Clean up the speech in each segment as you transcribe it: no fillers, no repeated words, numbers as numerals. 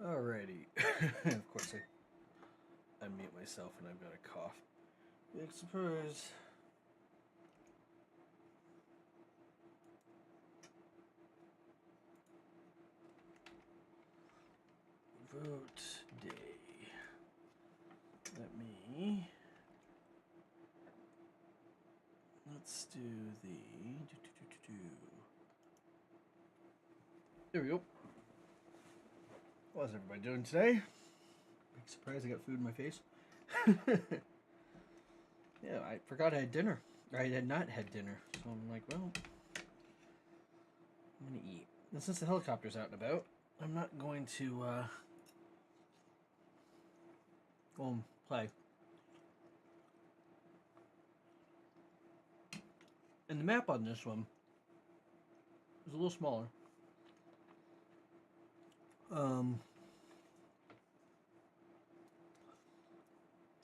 Alrighty. Of course, I unmute myself and I've got a cough. Big surprise. Vote day. Let me. Let's do the. There we go. What's everybody doing today? Big surprise, I got food in my face. Yeah, I forgot I had dinner. I had not had dinner. So I'm like, well, I'm going to eat. And since the helicopter's out and about, I'm not going to go and play. And the map on this one is a little smaller.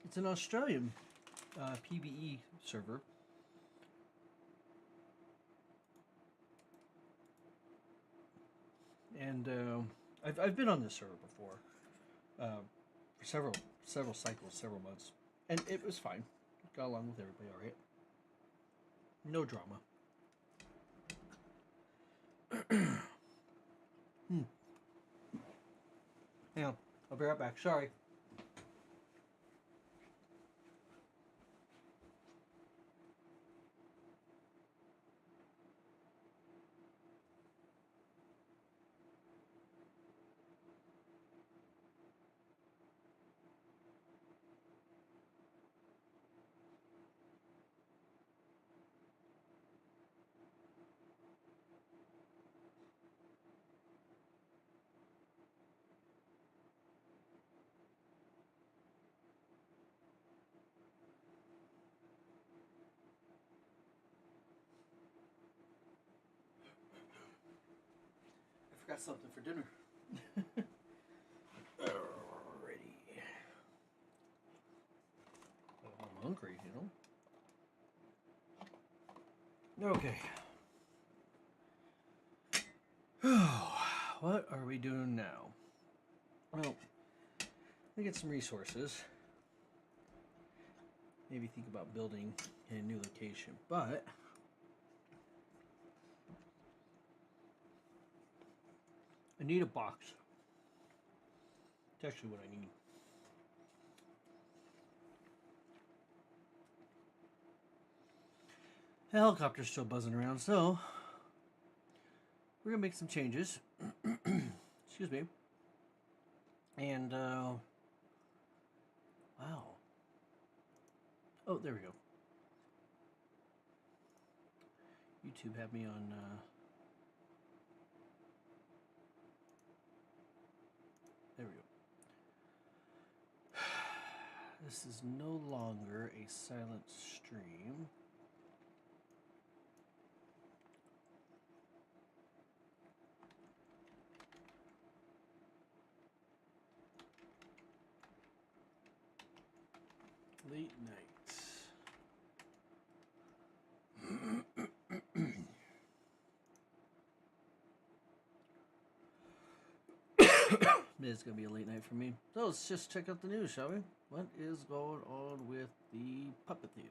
It's an Australian PvE server. And I've been on this server before for several cycles, several months, and it was fine. Got along with everybody all right. No drama. Hang on, I'll be right back. Sorry. I forgot something for dinner. Alrighty. I'm hungry, Okay. What are we doing now? Well, we get some resources. Maybe think about building in a new location, but I need a box. It's actually what I need. The helicopter's still buzzing around, so we're gonna make some changes. Excuse me. And wow. Oh, there we go. YouTube had me on. There we go. This is no longer a silent stream. Late night. It's gonna be a late night for me. So let's just check out the news, shall we? What is going on with the Puppet Theater?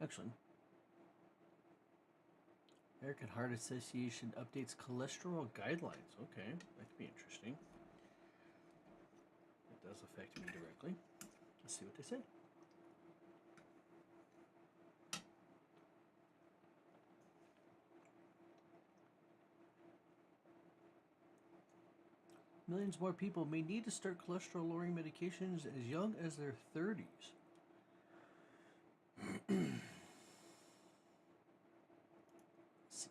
Actually, American Heart Association updates cholesterol guidelines. Okay, that could be interesting. It does affect me directly. Let's see what they say. Millions more people may need to start cholesterol-lowering medications as young as their 30s. See.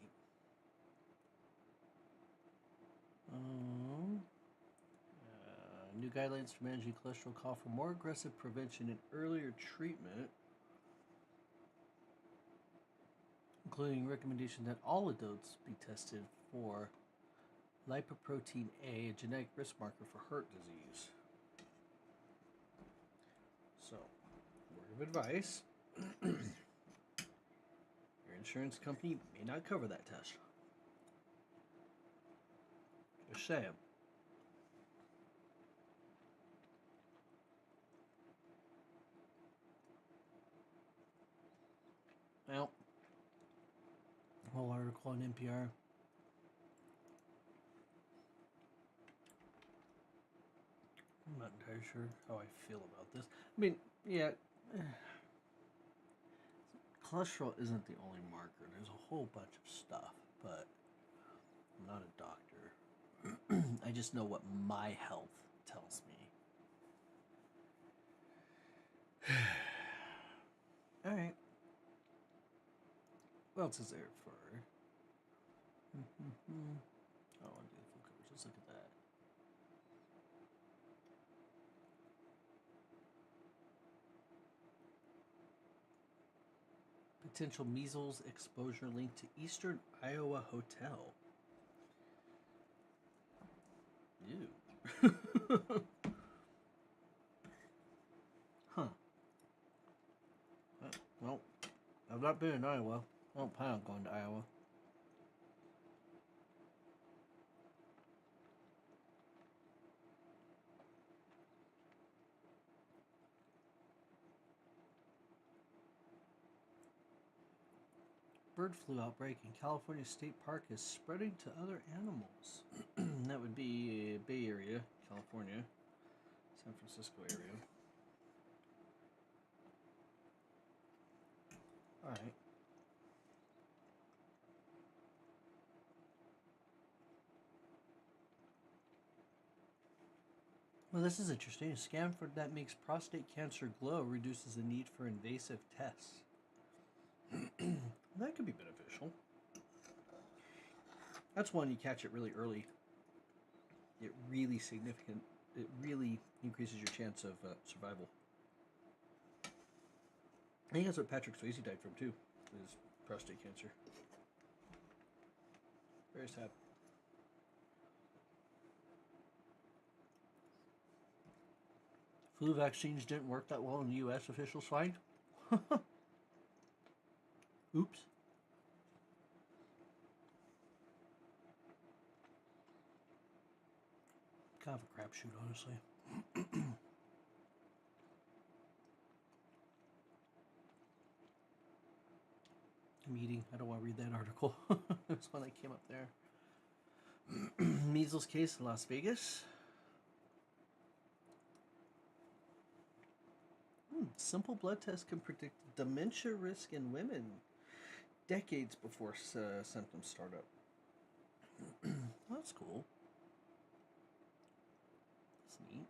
New guidelines for managing cholesterol call for more aggressive prevention and earlier treatment, including recommendation that all adults be tested for lipoprotein A, a genetic risk marker for heart disease. So, word of advice. You're in insurance company may not cover that test. Just saying. Well, whole article on NPR. I'm not entirely sure how I feel about this. I mean, yeah, cholesterol isn't the only marker. There's a whole bunch of stuff, but I'm not a doctor. I just know what my health tells me. All right. What else is there for? I don't want to do the full coverage. Let's look at that. Potential measles exposure linked to Eastern Iowa hotel. Ew. Huh. Well, I've not been in Iowa. I don't plan on going to Iowa. Bird flu outbreak in California State Park is spreading to other animals. That would be Bay Area, California, San Francisco area. All right. Well, this is interesting. A scan for that makes prostate cancer glow reduces the need for invasive tests. That could be beneficial. That's one you catch it really early. It really significant. It really increases your chance of survival. I think that's what Patrick Swayze died from too, is prostate cancer. Very sad. Flu vaccines didn't work that well in the U.S., officials find. Oops. Kind of a crapshoot, honestly. I'm eating. I don't want to read that article. There's one that came up there. Measles case in Las Vegas. Simple blood test can predict dementia risk in women decades before symptoms start up. Well, that's cool. That's neat.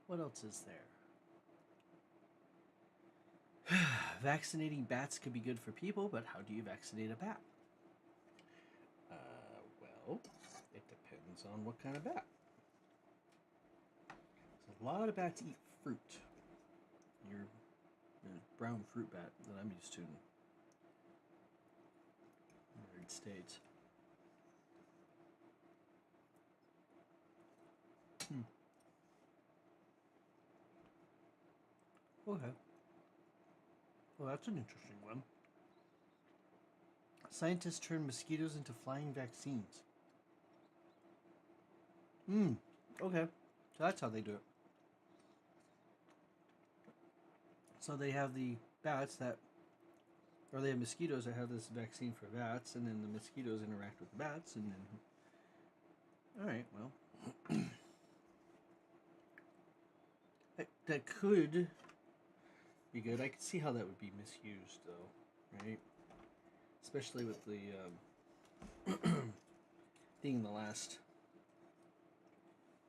What else is there? Vaccinating bats could be good for people, but how do you vaccinate a bat? Well, it depends on what kind of bat. So a lot of bats eat fruit. Your brown fruit bat that I'm used to in the United States. Okay. Well, that's an interesting one. Scientists turn mosquitoes into flying vaccines. Okay. So that's how they do it. So they have the bats that, or they have mosquitoes that have this vaccine for bats, and then the mosquitoes interact with the bats, and then. All right, well. That could be good. I could see how that would be misused, though, right? Especially with the thing in the last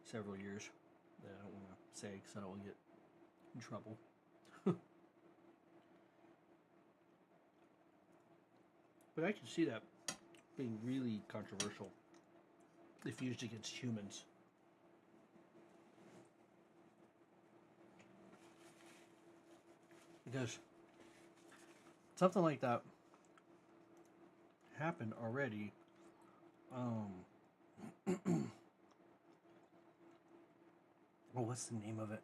several years that I don't want to say because I don't want to get in trouble. But I can see that being really controversial if used against humans. Because something like that happened already Oh, what's the name of it?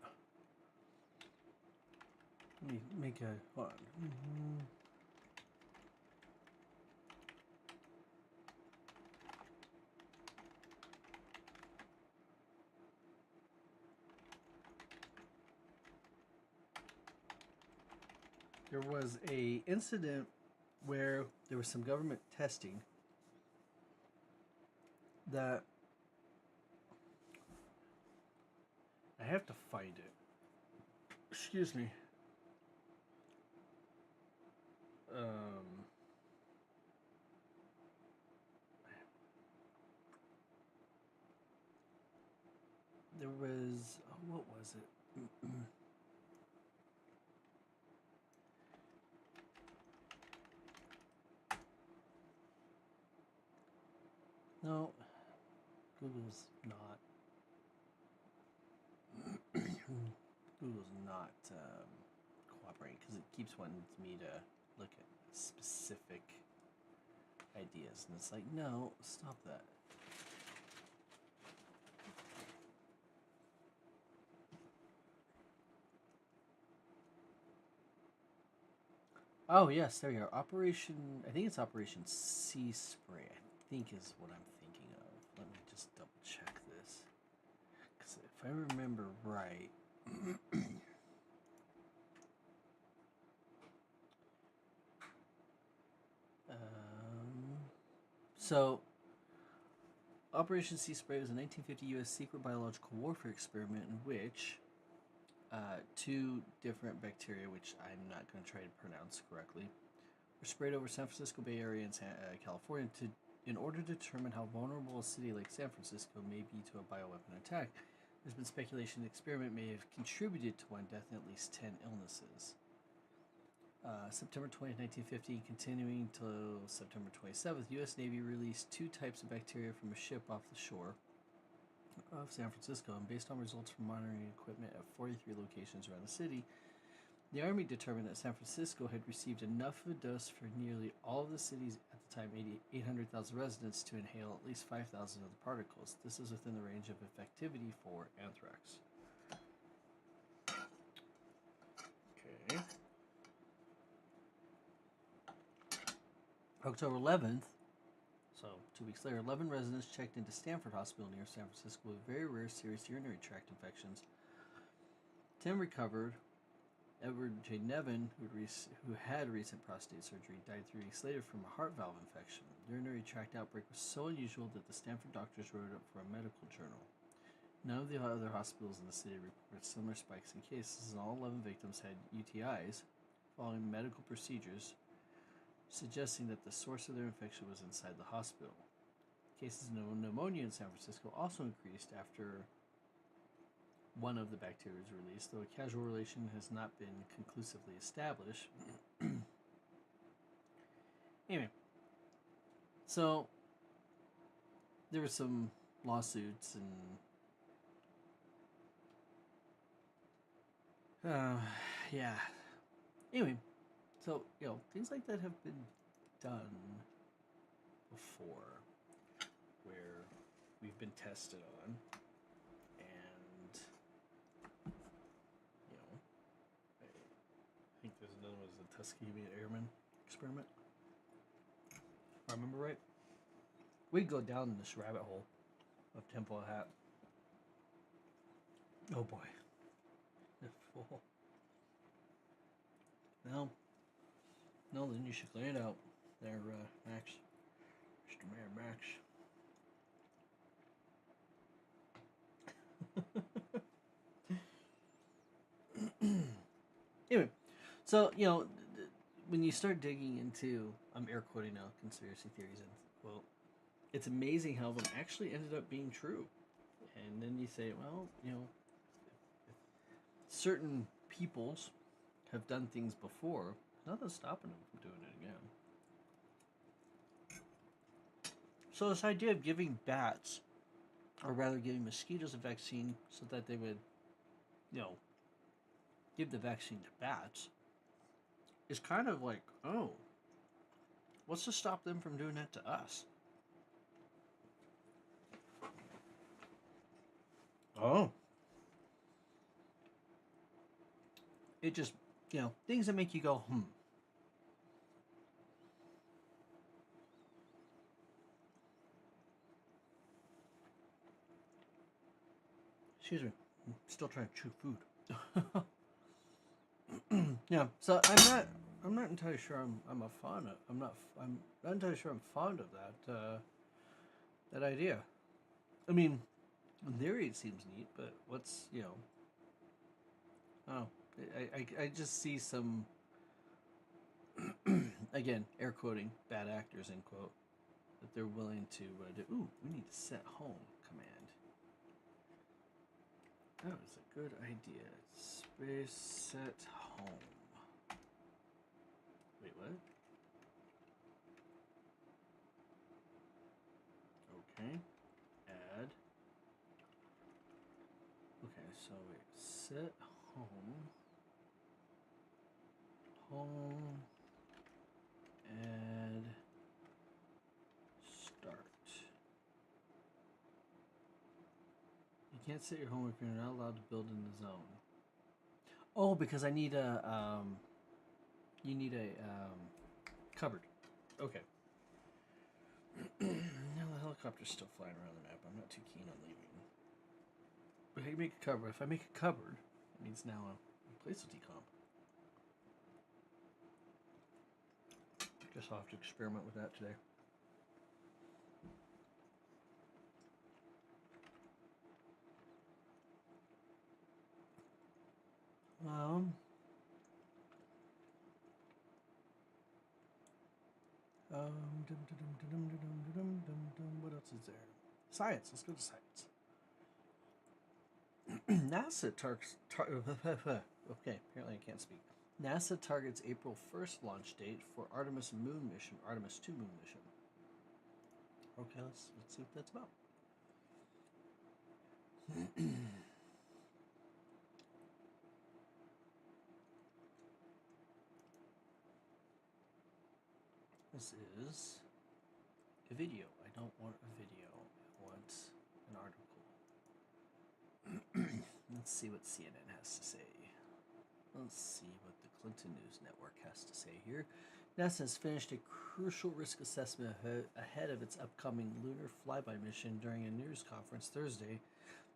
Let me make a. Hold on. There was a incident where there was some government testing that I have to find it. Excuse me. There was what was it? No, Google's not. Google's not cooperating because it keeps wanting me to look at specific ideas, and it's like, no, stop that. Oh yes, there you are. Operation. I think it's Operation Sea Spray. I think is what I'm thinking of. Let me just double check this, because if I remember right. So, Operation Sea Spray was a 1950 U.S. secret biological warfare experiment in which two different bacteria, which I'm not going to try to pronounce correctly, were sprayed over San Francisco Bay Area and California in order to determine how vulnerable a city like San Francisco may be to a bioweapon attack. There's been speculation the experiment may have contributed to one death and at least 10 illnesses. September 20, 1950, continuing till September 27th, U.S. Navy released two types of bacteria from a ship off the shore of San Francisco, and based on results from monitoring equipment at 43 locations around the city, the Army determined that San Francisco had received enough of a dose for nearly all of the city's, at the time, 800,000 residents to inhale at least 5,000 of the particles. This is within the range of effectivity for anthrax. Okay. October 11th, so 2 weeks later, 11 residents checked into Stanford Hospital near San Francisco with very rare serious urinary tract infections. 10 recovered. Edward J. Nevin, who had recent prostate surgery, died 3 weeks later from a heart valve infection. The urinary tract outbreak was so unusual that the Stanford doctors wrote it up for a medical journal. None of the other hospitals in the city reported similar spikes in cases, and all 11 victims had UTIs following medical procedures, suggesting that the source of their infection was inside the hospital. Cases of pneumonia in San Francisco also increased after one of the bacteria was released, though a causal relation has not been conclusively established. Anyway, so there were some lawsuits and yeah. Anyway, so things like that have been done before, where we've been tested on, and I think there's another one, was the Tuskegee Airmen experiment. If I remember right, we'd go down this rabbit hole of tinfoil hat. Oh boy, it's full. No, then you should clean it out there, Max. Mr. Mayor Max. Anyway, so, when you start digging into, I'm air quoting now, conspiracy theories, and quote, it's amazing how them actually ended up being true. And then you say, well, certain peoples have done things before, nothing's stopping them from doing it again. So this idea of giving bats, or rather giving mosquitoes a vaccine so that they would, give the vaccine to bats, is kind of like, oh, what's to stop them from doing that to us? Oh. it just, things that make you go, Excuse me. I'm still trying to chew food. Yeah. So I'm not entirely sure I'm a fond of. I'm not entirely sure I'm fond of that idea. I mean, in theory it seems neat, but what's oh, I just see some again air quoting bad actors end quote that they're willing to do. Ooh, we need to set home command. That was a good idea. Space set home. Wait, what? Okay. Add. Okay, so wait. Set home. Home. Add. Start. You can't set your home if you're not allowed to build in the zone. Oh, because I need a you need a cupboard. Okay. Now the helicopter's still flying around the map. I'm not too keen on leaving. But I make a cupboard. If I make a cupboard, it means now a place will decomp. Guess I'll have to experiment with that today. What else is there? Science. Let's go to science. NASA targets. Okay, apparently I can't speak. NASA targets April 1st launch date for Artemis moon mission, Artemis 2 moon mission. Okay, let's see what that's about. This is a video. I don't want a video. I want an article. Let's see what CNN has to say. Let's see what the Clinton News Network has to say here. NASA has finished a crucial risk assessment ahead of its upcoming lunar flyby mission during a news conference Thursday.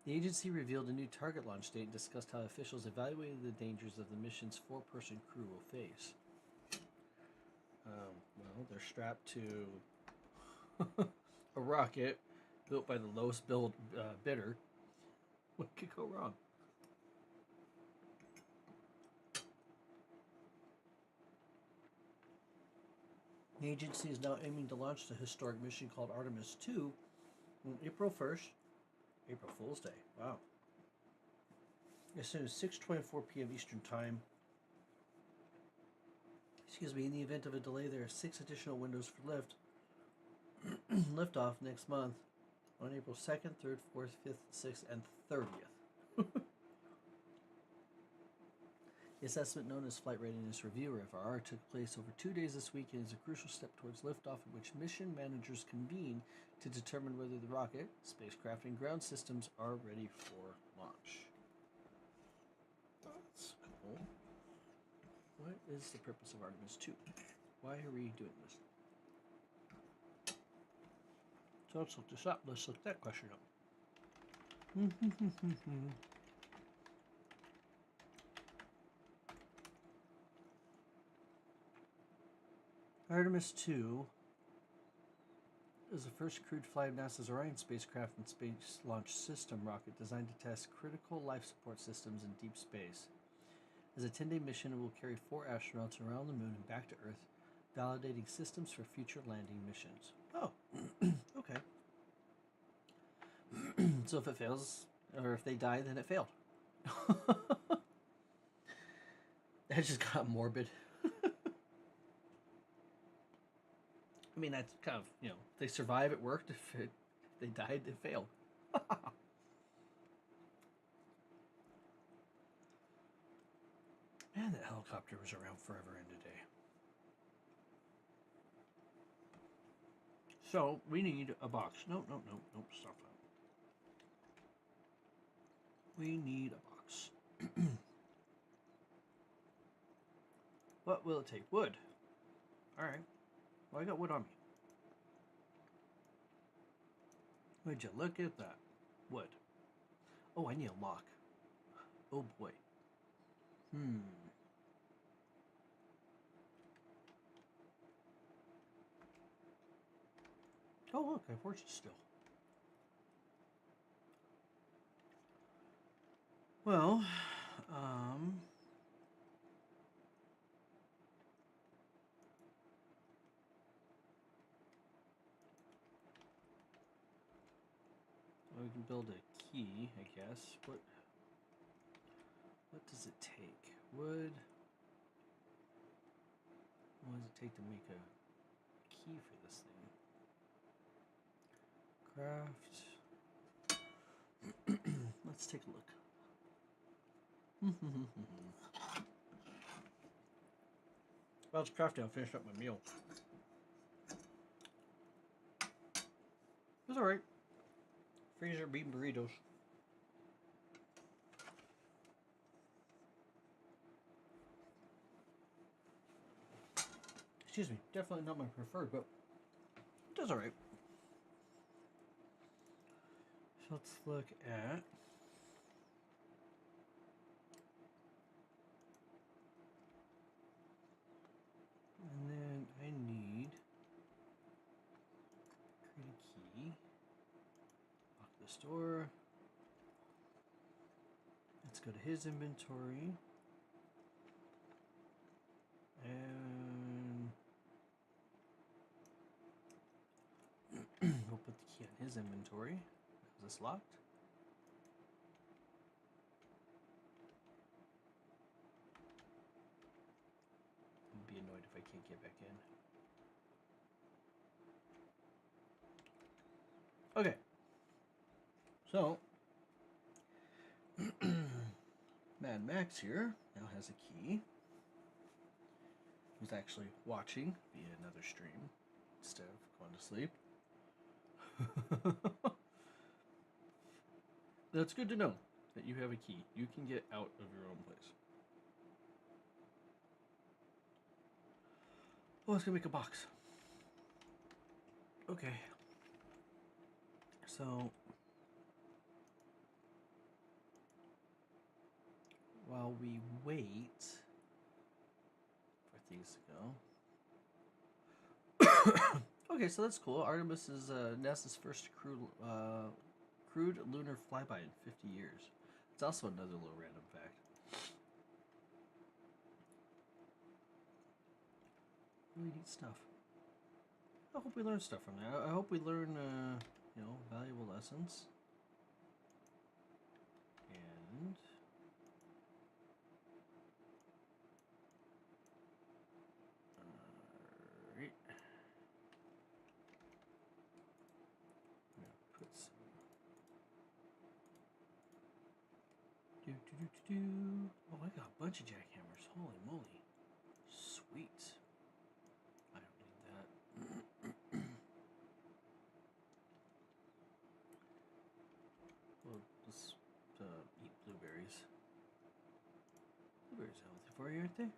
The agency revealed a new target launch date and discussed how officials evaluated the dangers of the mission's four-person crew will face. Well, they're strapped to a rocket built by the lowest bidder. What could go wrong? The agency is now aiming to launch the historic mission called Artemis 2 on April 1st, April Fool's Day. Wow. As soon as 6:24 p.m. Eastern Time. In the event of a delay, there are 6 additional windows for liftoff next month on April 2nd, 3rd, 4th, 5th, 6th, and 30th. The assessment, known as Flight Readiness Review, or FRR, took place over 2 days this week and is a crucial step towards liftoff, in which mission managers convene to determine whether the rocket, spacecraft, and ground systems are ready for launch. That's cool. What is the purpose of Artemis 2? Why are we doing this? So let's look this up. Let's look that question up. Artemis 2 is the first crewed flight of NASA's Orion spacecraft and Space Launch System rocket designed to test critical life support systems in deep space. As a 10-day mission, it will carry 4 astronauts around the moon and back to Earth, validating systems for future landing missions. Oh, okay. So if it fails, or if they die, then it failed. That just got morbid. I mean, that's kind of, if they survive, it worked. If they died, it failed. Man, that helicopter was around forever and a day. So, we need a box. Nope, stop that. We need a box. What will it take? Wood. Alright. Well, I got wood on me. Would you look at that? Wood. Oh, I need a lock. Oh boy. Oh look, I have horses still. Well, we can build a key, I guess. What does it take? Wood. What does it take to make a key for this thing? Craft. Let's take a look. Well, it's crafting. I'll finish up my meal. It's alright. Freezer bean burritos. Excuse me, definitely not my preferred, but it does alright. So let's look at and then I need create a key. Lock this door. Let's go to his inventory. And we'll put the key on his inventory. Is this locked? I'd be annoyed if I can't get back in. Okay. So, Mad Max here now has a key. He's actually watching via another stream instead of going to sleep. That's good to know that you have a key. You can get out of your own place. Oh, let's go make a box. Okay. So, while we wait for things to go. Okay, so that's cool. Artemis is NASA's first crewed lunar flyby in 50 years. It's also another little random fact. Really neat stuff. I hope we learn stuff from that. I hope we learn, valuable lessons. And alright. I'm gonna put some. Oh, I got a bunch of jackhammers. Holy moly. Sweet. I don't need that. Well, let's eat blueberries. Blueberries are healthy for you, aren't they?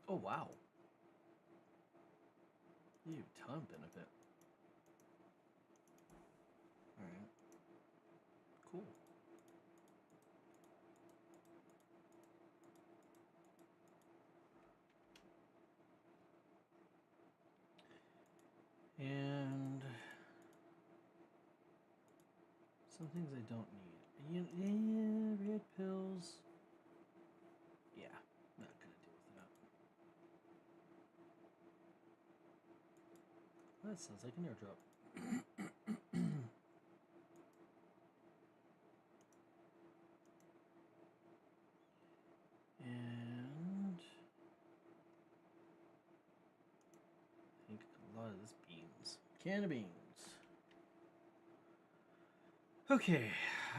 Oh, wow. You have a ton of benefit. Alright. Cool. And some things I don't need. Yeah, red pills. Yeah, not gonna deal with that. That sounds like an airdrop. And I think a lot of this beans. Can of beans. Okay,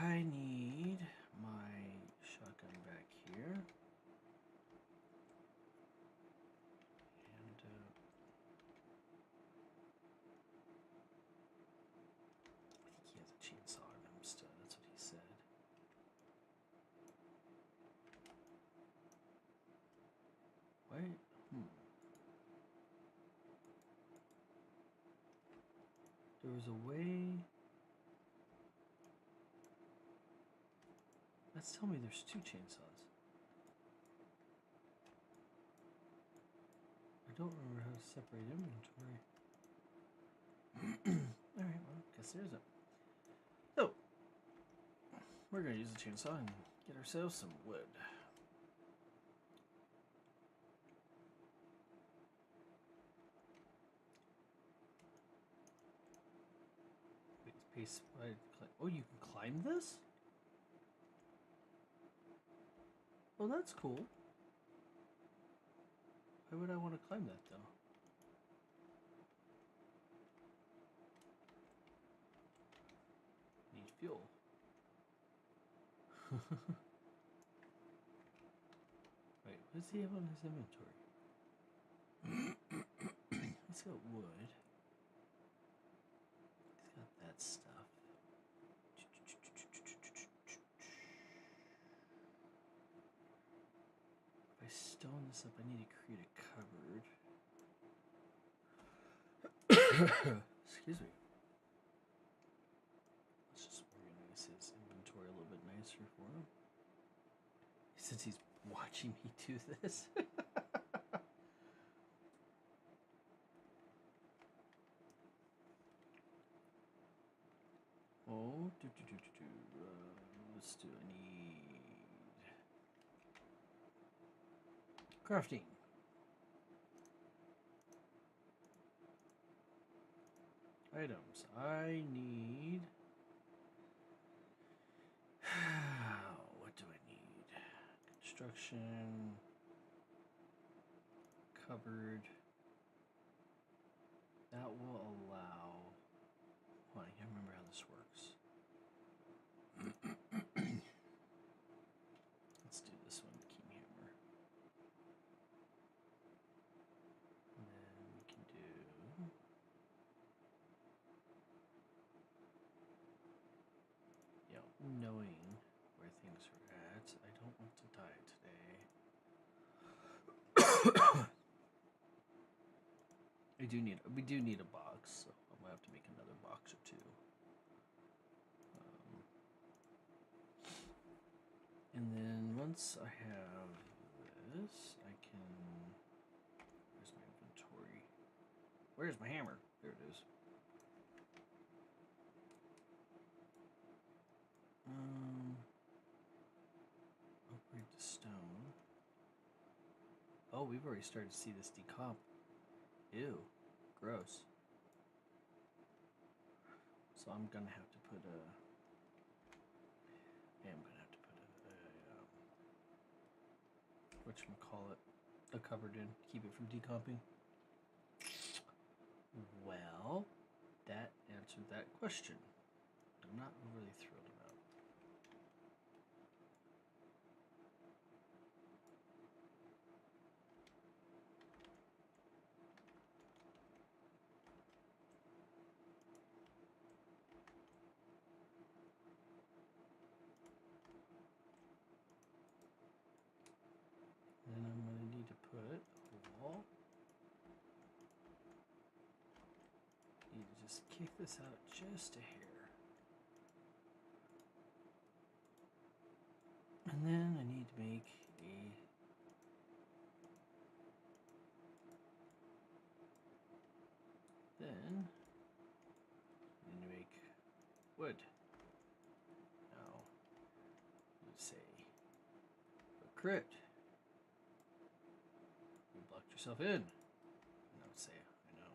I need my shotgun back here. And I think he has a chainsaw on him still, that's what he said. was a way. Let's tell me there's 2 chainsaws. I don't remember how to separate inventory. Alright, well, guess there isn't. So, we're going to use the chainsaw and get ourselves some wood. Pace. Oh, you can climb this? Oh, that's cool. Why would I want to climb that, though? Need fuel. Wait, what does he have on his inventory? He's got wood. He's got that stuff. If I stone this up, I need to create a cupboard. Excuse me. Let's just organize his inventory a little bit nicer for him. Since he's watching me do this. Oh, let's do. I need crafting. Items. I need. What do I need? Construction. Cupboard. That will allow. Hold on, I can't remember how this works. Let's do this one, King Hammer. And then we can do. Knowing where things are at, I don't want to die today. We do need a box, so I'm gonna have to make another box or 2. And then once I have this, I can. Where's my inventory? Where's my hammer? There it is. Upgrade to stone. Oh, we've already started to see this decomp. Ew, gross. So I'm gonna have to put a. Yeah, I'm gonna have to put whatchamacallit, a cupboard in, keep it from decomping. Well, that answered that question. I'm not really thrilled about it. Then I'm going to need to put a wall. Need to just kick this out just a hair. And then I need to make a. Then I need to make wood. Now, let's say a crit. You blocked yourself in. And I would say, I know.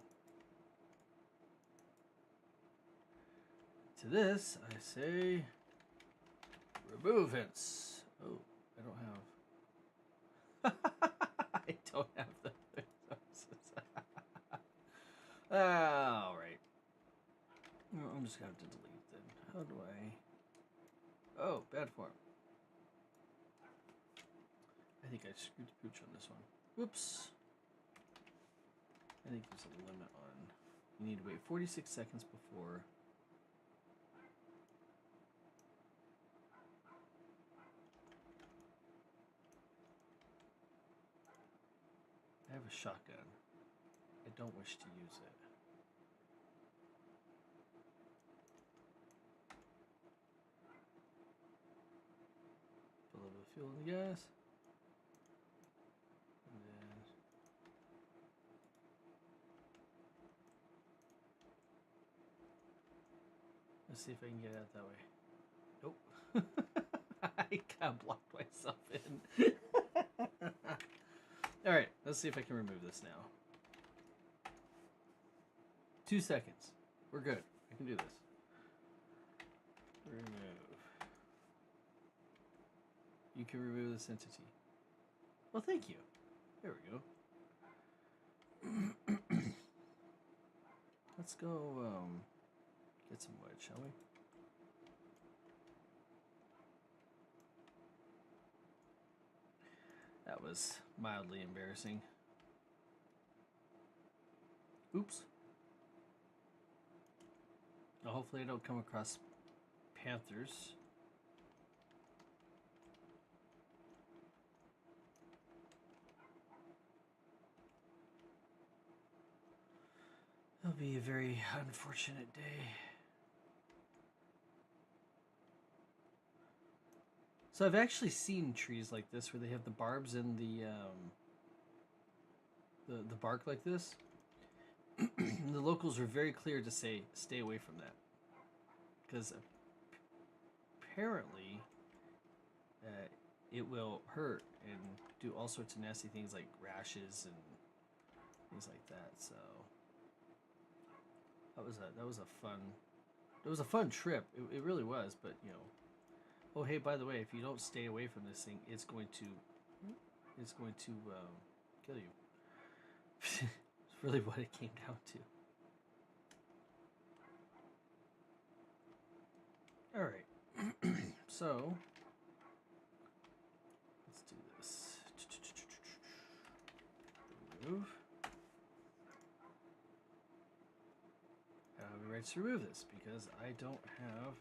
To this, I say remove hints. Oh, I don't have. I don't have the. Alright. I'm just going to have to delete them. How do I. Oh, bad form. I think I screwed the pooch on this one. Whoops. I think there's a limit on. You need to wait 46 seconds before. I have a shotgun. I don't wish to use it. fuel and the gas. And then let's see if I can get out that way. Nope. I kind of blocked myself in. Alright, let's see if I can remove this now. 2 seconds. We're good. I can do this. Remove. You can remove this entity. Well, thank you. There we go. Let's go get some wood, shall we? That was mildly embarrassing. Oops. Well, hopefully I don't come across panthers. It'll be a very unfortunate day. So I've actually seen trees like this where they have the barbs and the bark like this. The locals were very clear to say stay away from that, because apparently it will hurt and do all sorts of nasty things like rashes and things like that. So that was a fun trip. It really was. But you know, oh hey, by the way, if you don't stay away from this thing, it's going to kill you. It's really what it came down to. All right, so let's do this. Remove. Have the rights to remove this because I don't have.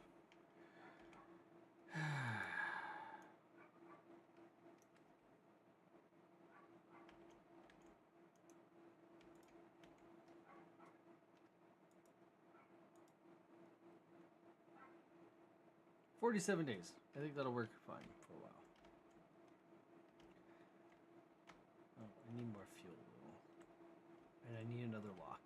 47 days. I think that'll work fine for a while. Oh, I need more fuel though. And I need another lock.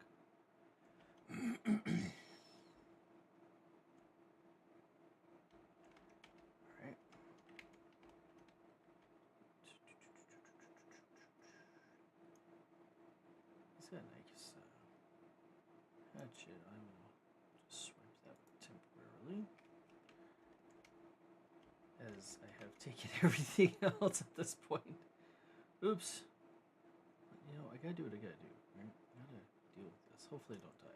Alright. He's got a nice hatchet. I will just swipe that temporarily, as I have taken everything else at this point. Oops. You know, I gotta do what I gotta do. Right? I gotta deal with this. Hopefully I don't die.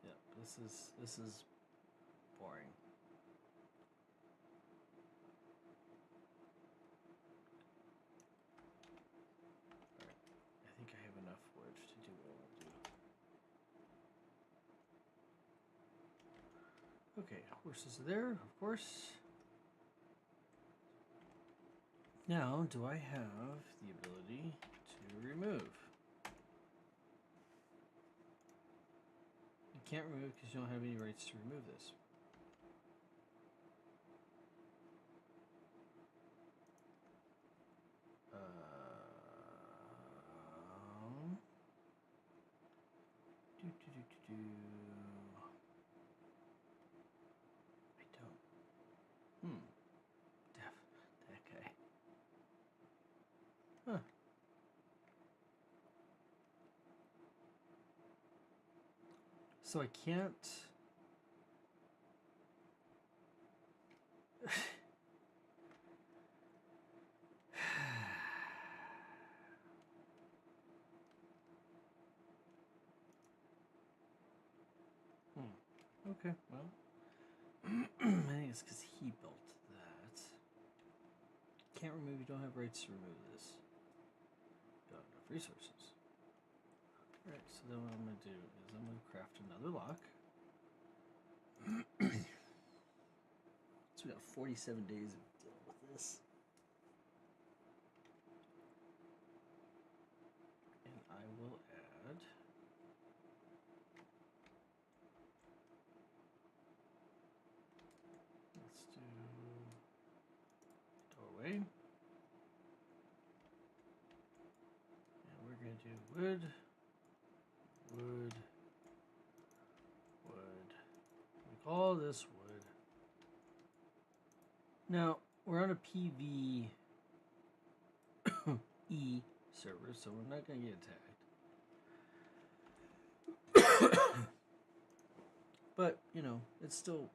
Yeah, this is boring. Alright. I think I have enough wood to do what I want to do. Okay, horses are there, of course. Now, do I have the ability to remove? You can't remove because you don't have any rights to remove this. I don't. That guy. Huh. So I can't. Okay, well. I think it's because he built that. Can't remove, you don't have rights to remove this. Don't have enough resources. Alright, so then what I'm going to do is I'm going to craft another lock. So we got 47 days of dealing with this. And I will add. Let's do doorway. And we're going to do wood, wood, wood. We call this wood. Now, we're on a PvE server, so we're not going to get attacked. But, you know, it's still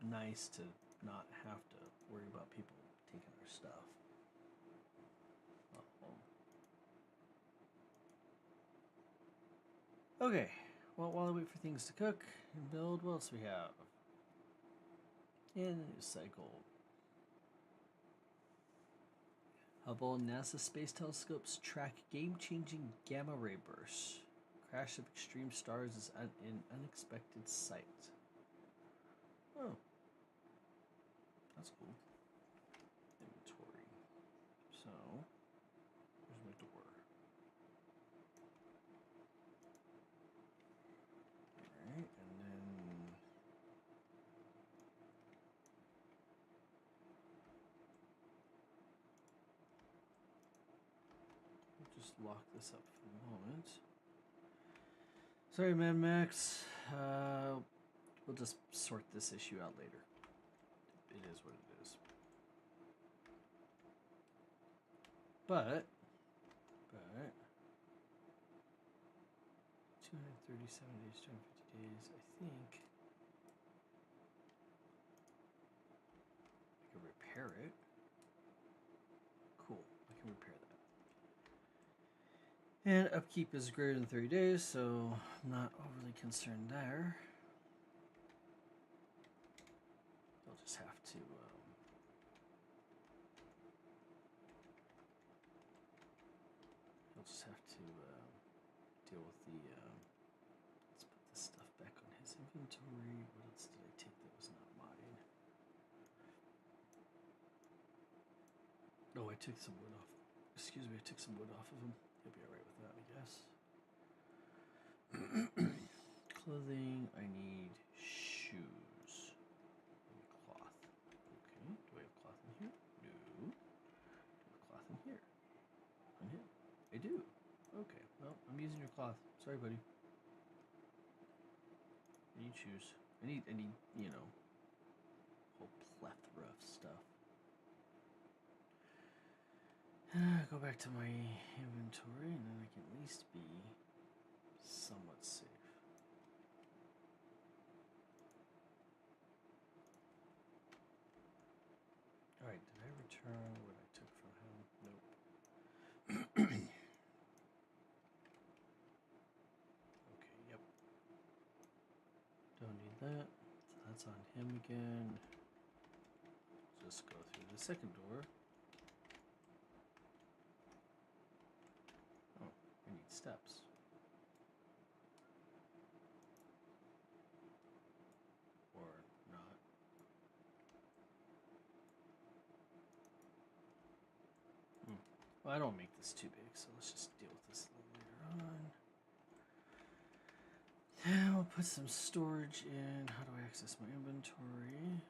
nice to not have to worry about people taking our stuff. Okay, well, while I wait for things to cook and build, what else do we have? In the news cycle. Hubble and NASA space telescopes track game-changing gamma ray bursts. Crash of extreme stars is an unexpected sight. Oh. That's cool. Inventory. So, here's my door. Alright, and then... we'll just lock this up for the moment. Sorry, Mad Max. We'll just sort this issue out later. It is what it is. But 237 days, 250 days, I think I can repair it. Cool, I can repair that. And upkeep is greater than 30 days, so I'm not overly concerned there. I'll just have to deal with the let's put this stuff back on his inventory. What else did I take that was not mine? Oh, I took some wood off. Excuse me, I took some wood off of him. He'll be alright with that, I guess. Clothing, I need shoes. And cloth. Okay, do I have cloth in here? No. Do I have cloth in here? On here? I do. Okay, well, I'm using your cloth. Sorry, buddy. I need shoes. I need, you know, a whole plethora of stuff. Go back to my inventory, and then I can at least be somewhat safe. Alright, did I return what I took from him? Nope. Okay, yep. Don't need that. So that's on him again. Just go through the second door. Oh, I need steps. Or not. Well, I don't make this too big, so let's just deal with this a little later on. Now we'll put some storage in. How do I access my inventory?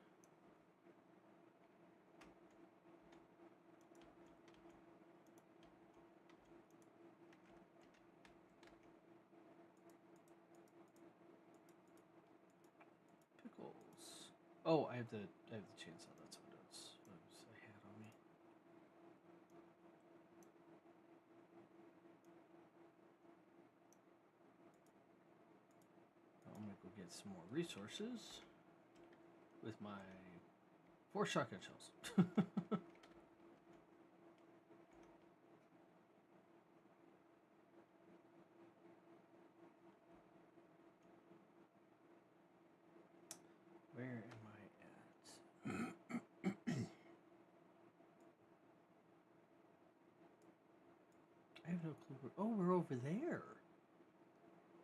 Pickles. Oh, I have the chainsaw. That's what it is. I had on me. I'm gonna go get some more resources with my 4 shotgun shells. Where am I at? I have no clue. Oh, we're over there.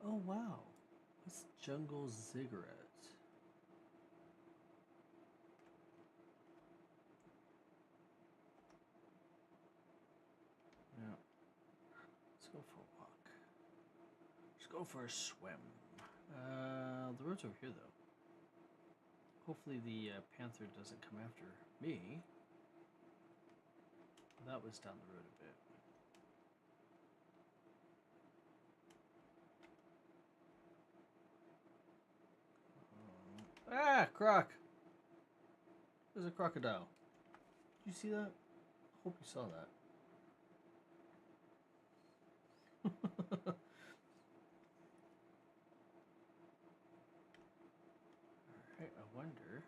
Oh, wow. What's Jungle Ziggurat? Yeah. Let's go for a walk. Let's go for a swim. The road's over here, though. Hopefully the panther doesn't come after me. That was down the road a bit. Ah, croc! There's a crocodile. Did you see that? Hope you saw that. Alright, I wonder.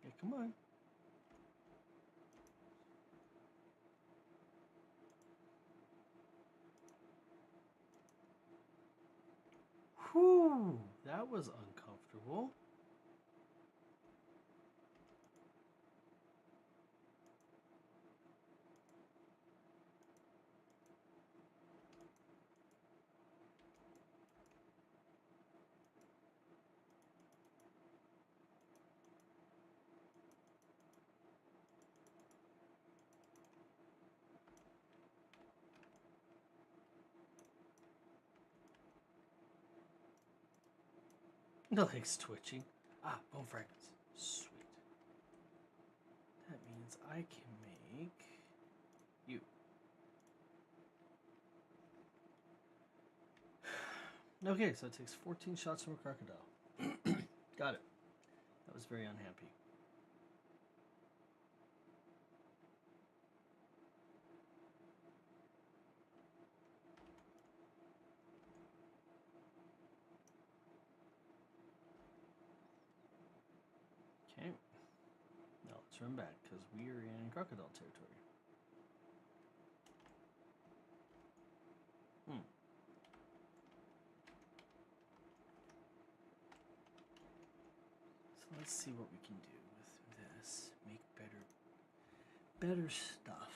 Yeah, come on. Whew, that was uncomfortable. The leg's twitching. Ah, bone fragments. Sweet. That means I can make you. Okay, so it takes 14 shots from a crocodile. Got it. That was very unhappy. Okay. Now let's run back because we are in crocodile territory. So let's see what we can do with this. Make better stuff.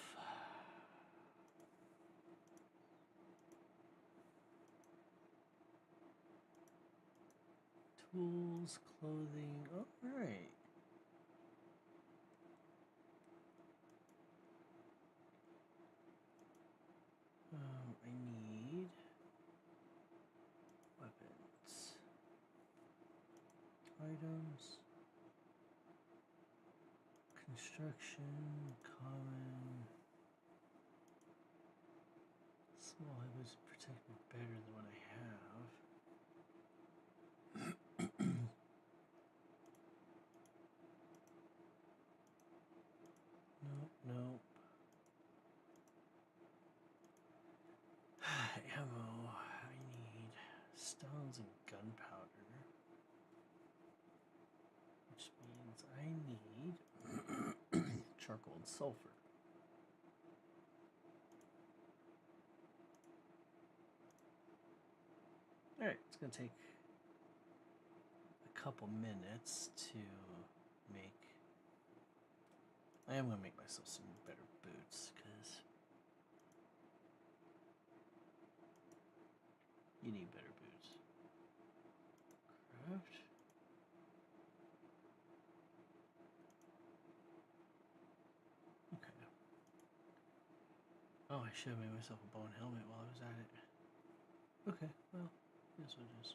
Tools, clothing. All right. I need weapons, items, construction, common, small items protect me better than what I have. Nope. Ammo. I need stones and gunpowder, which means I need charcoal and sulfur. Alright, it's going to take a couple minutes to make. I am going to make myself some better boots because you need better boots. Craft. Okay. Oh, I should have made myself a bone helmet while I was at it. Okay, well, yes, it is.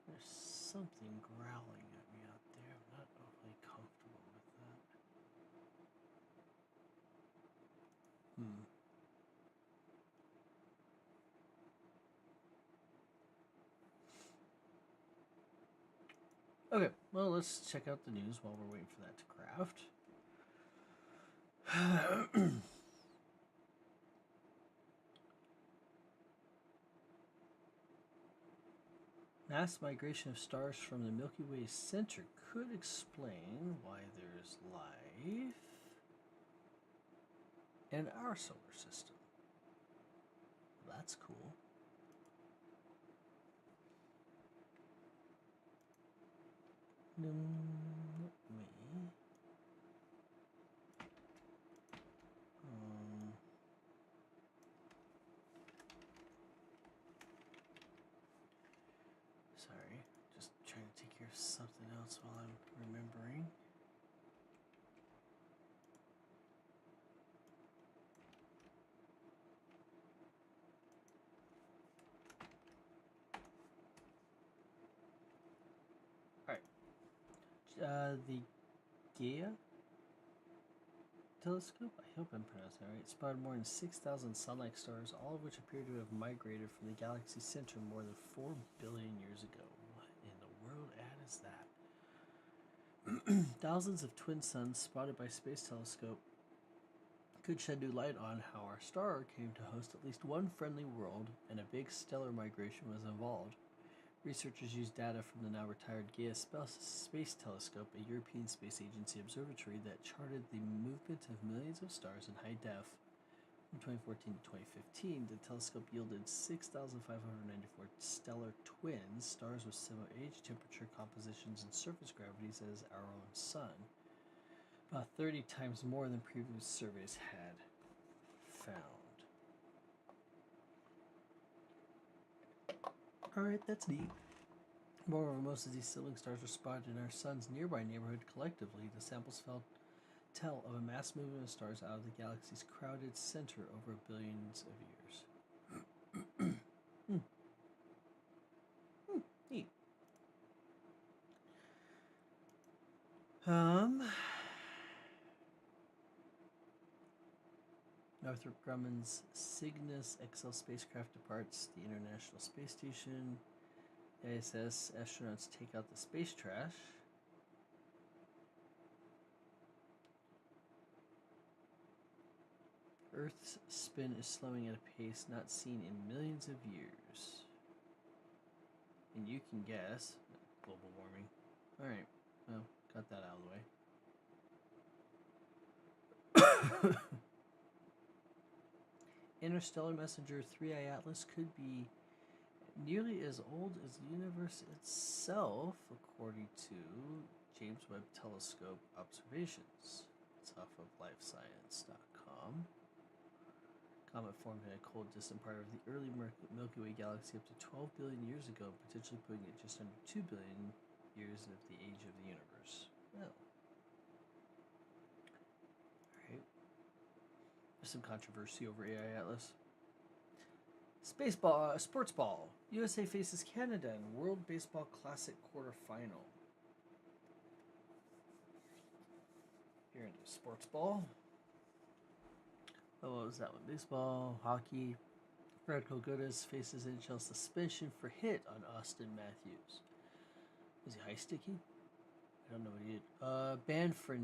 There's something growling at me out there. I'm not overly comfortable with that. Okay, well, let's check out the news while we're waiting for that to craft. Mass migration of stars from the Milky Way center could explain why there's life in our solar system. That's cool. No, not me. something else while I'm remembering. The Gaia telescope, I hope I'm pronouncing that right, spotted more than 6,000 sun-like stars, all of which appear to have migrated from the galaxy's center more than 4 billion years ago. What in the world ad is that? Thousands of twin suns spotted by space telescope could shed new light on how our star came to host at least one friendly world and a big stellar migration was involved. Researchers used data from the now retired Gaia Space Telescope, a European Space Agency observatory that charted the movement of millions of stars in high def. From 2014 to 2015, the telescope yielded 6,594 stellar twins, stars with similar age, temperature, compositions, and surface gravities as our own sun, about 30 times more than previous surveys had found. Alright, that's neat. Moreover, most of these sibling stars were spotted in our sun's nearby neighborhood collectively. The samples tell of a mass movement of stars out of the galaxy's crowded center over billions of years. Neat. Northrop Grumman's Cygnus XL spacecraft departs the International Space Station. The ISS astronauts take out the space trash. Earth's spin is slowing at a pace not seen in millions of years. And you can guess global warming. Alright, well, got that out of the way. Interstellar Messenger 3I Atlas could be nearly as old as the universe itself, according to James Webb Telescope observations. It's off of lifescience.com. Comet formed in a cold, distant part of the early Milky Way galaxy up to 12 billion years ago, potentially putting it just under 2 billion years of the age of the universe. Well, alright. There's some controversy over AI Atlas. Sports ball. USA faces Canada in World Baseball Classic quarterfinal. Here into sports ball. Oh, what was that one? Baseball, hockey. Radko Gudas faces NHL suspension for hit on Austin Matthews. Was he high sticking? I don't know what he did. Banned for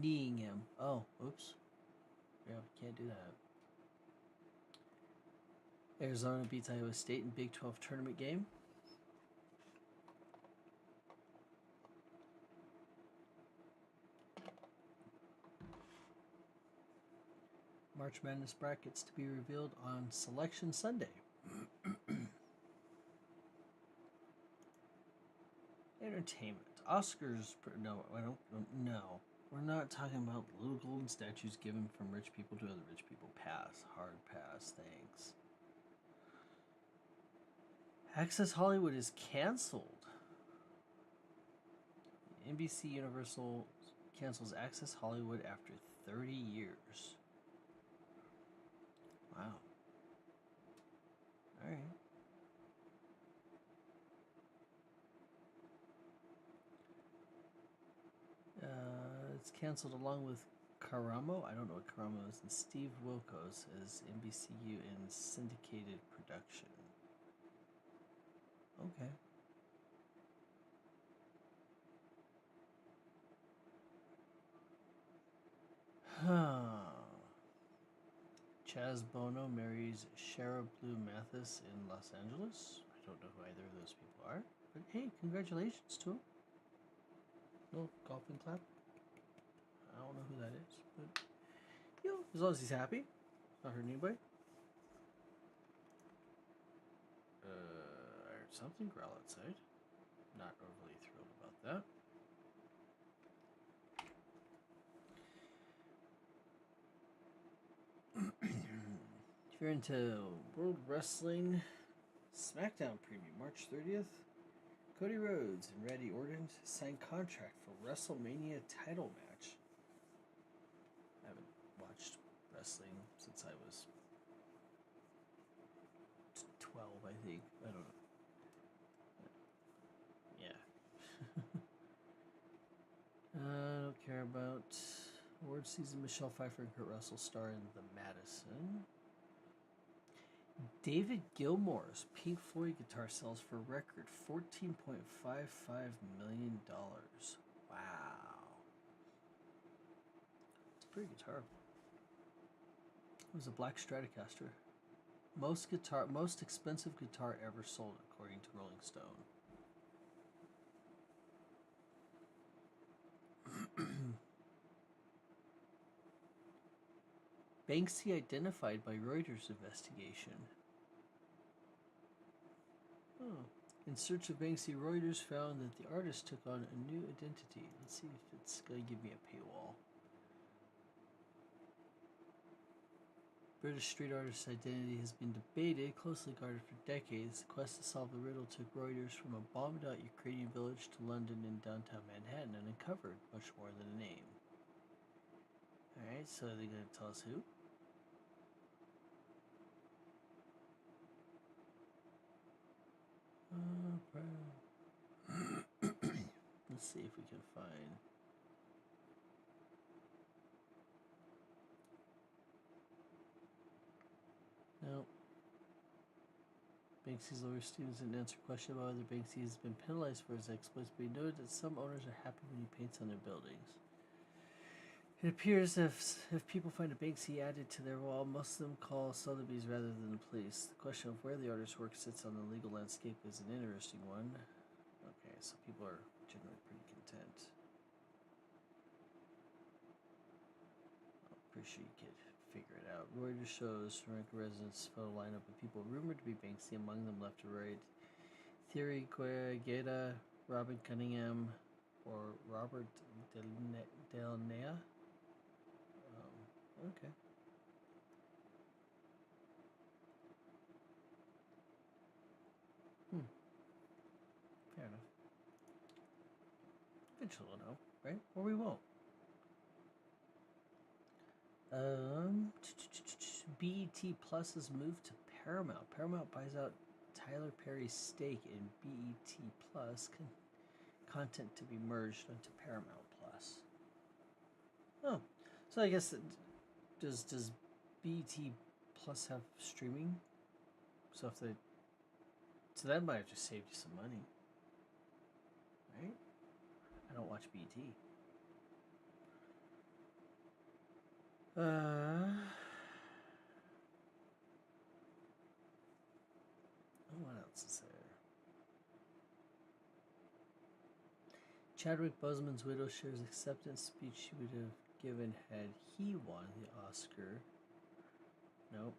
kneeing him. Oh, oops. Yeah, can't do that. Arizona beats Iowa State in Big 12 tournament game. March Madness brackets to be revealed on Selection Sunday. Entertainment. Oscars. No, I don't. No. We're not talking about little golden statues given from rich people to other rich people. Pass. Hard pass. Thanks. Access Hollywood is canceled. NBC Universal cancels Access Hollywood after 30 years. Wow. Alright. It's canceled along with Karamo. I don't know what Karamo is. And Steve Wilkos as NBCU in syndicated production. Okay. Chaz Bono marries Shara Blue Mathis in Los Angeles. I don't know who either of those people are. But hey, congratulations to him. Little golfing clap. I don't know who that is. But, you know, as long as he's happy. Not hurting anybody. I heard something growl outside. Not overly thrilled about that. If you're into World Wrestling SmackDown preview, March 30th, Cody Rhodes and Randy Orton signed contract for WrestleMania title match. I haven't watched wrestling since I was 12, I think. I don't know. Yeah. I don't care about award season. Michelle Pfeiffer and Kurt Russell star in The Madison. David Gilmour's Pink Floyd guitar sells for a record $14.55 million. Wow. It's a pretty guitar. It was a black Stratocaster. Most expensive guitar ever sold, according to Rolling Stone. Banksy identified by Reuters investigation. Oh. In search of Banksy, Reuters found that the artist took on a new identity. Let's see if it's going to give me a paywall. British street artist's identity has been debated, closely guarded for decades. The quest to solve the riddle took Reuters from a bombed-out Ukrainian village to London and downtown Manhattan and uncovered much more than a name. Alright, so they're going to tell us who? Let's see if we can find. No. Banksy's lawyer Stevens didn't answer a question about whether Banksy has been penalized for his exploits, but he noted that some owners are happy when he paints on their buildings. It appears if people find a Banksy added to their wall, most of them call Sotheby's rather than the police. The question of where the artist's work sits on the legal landscape is an interesting one. Okay, so people are generally pretty content. I'm pretty sure you could figure it out. Reuters shows Toronto residents' photo lineup of people rumored to be Banksy, among them left to right. Thierry Guetta, Robin Cunningham, or Robert Delnea. Okay. Fair enough. Eventually we'll know, right? Or we won't. BET Plus has moved to Paramount. Paramount buys out Tyler Perry's stake in BET Plus content to be merged into Paramount Plus. Oh, so I guess does BET Plus have streaming? So if that might have just saved you some money, right? I don't watch BET. What else is there? Chadwick Boseman's widow shares acceptance speech she would have given had he won the Oscar. Nope.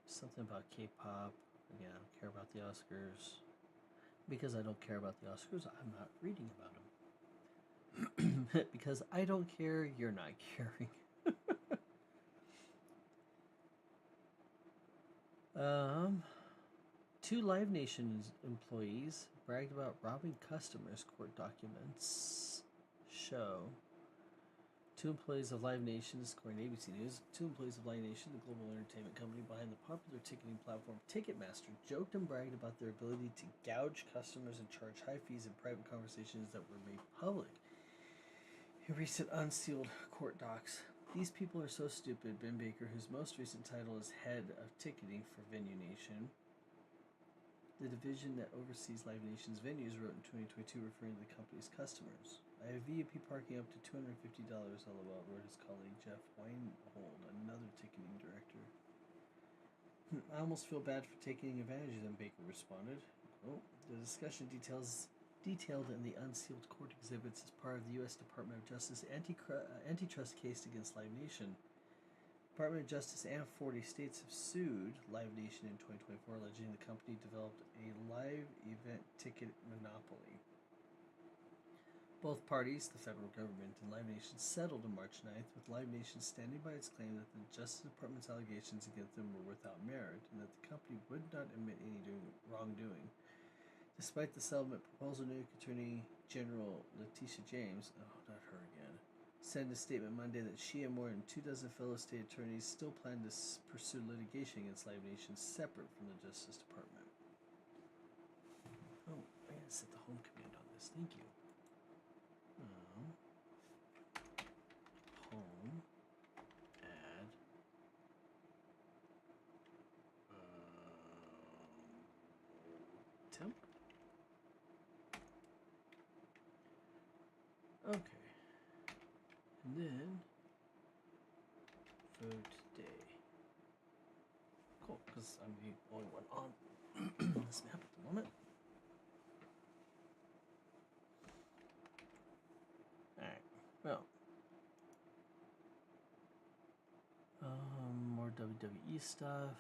Something about K-pop. Again, I don't care about the Oscars. Because I don't care about the Oscars, I'm not reading about them. Because I don't care, you're not caring. Two Live Nation employees bragged about robbing customers, court documents show. Two employees of Live Nation, according to ABC News, two employees of Live Nation, the global entertainment company behind the popular ticketing platform Ticketmaster, joked and bragged about their ability to gouge customers and charge high fees in private conversations that were made public in recent unsealed court docs. These people are so stupid, Ben Baker, whose most recent title is head of ticketing for Venue Nation, the division that oversees Live Nation's venues, wrote in 2022 referring to the company's customers. I have VIP parking up to $250, LOL, wrote his colleague Jeff Weinhold, another ticketing director. I almost feel bad for taking advantage of them, Baker responded. Oh, the discussion detailed in the unsealed court exhibits as part of the U.S. Department of Justice antitrust case against Live Nation. Department of Justice and 40 states have sued Live Nation in 2024, alleging the company developed a live event ticket monopoly. Both parties, the federal government and Live Nation, settled on March 9th, with Live Nation standing by its claim that the Justice Department's allegations against them were without merit and that the company would not admit any wrongdoing. Despite the settlement proposal, New York Attorney General Letitia James, oh, not her again, said in a statement Monday that she and more than 24 fellow state attorneys still plan to pursue litigation against Live Nation separate from the Justice Department. Oh, I gotta set the home command on this. Thank you. Home. Add. Temp. Okay. And then for today. Cool, because I'm the only one on this map at the moment. Alright, well. More WWE stuff.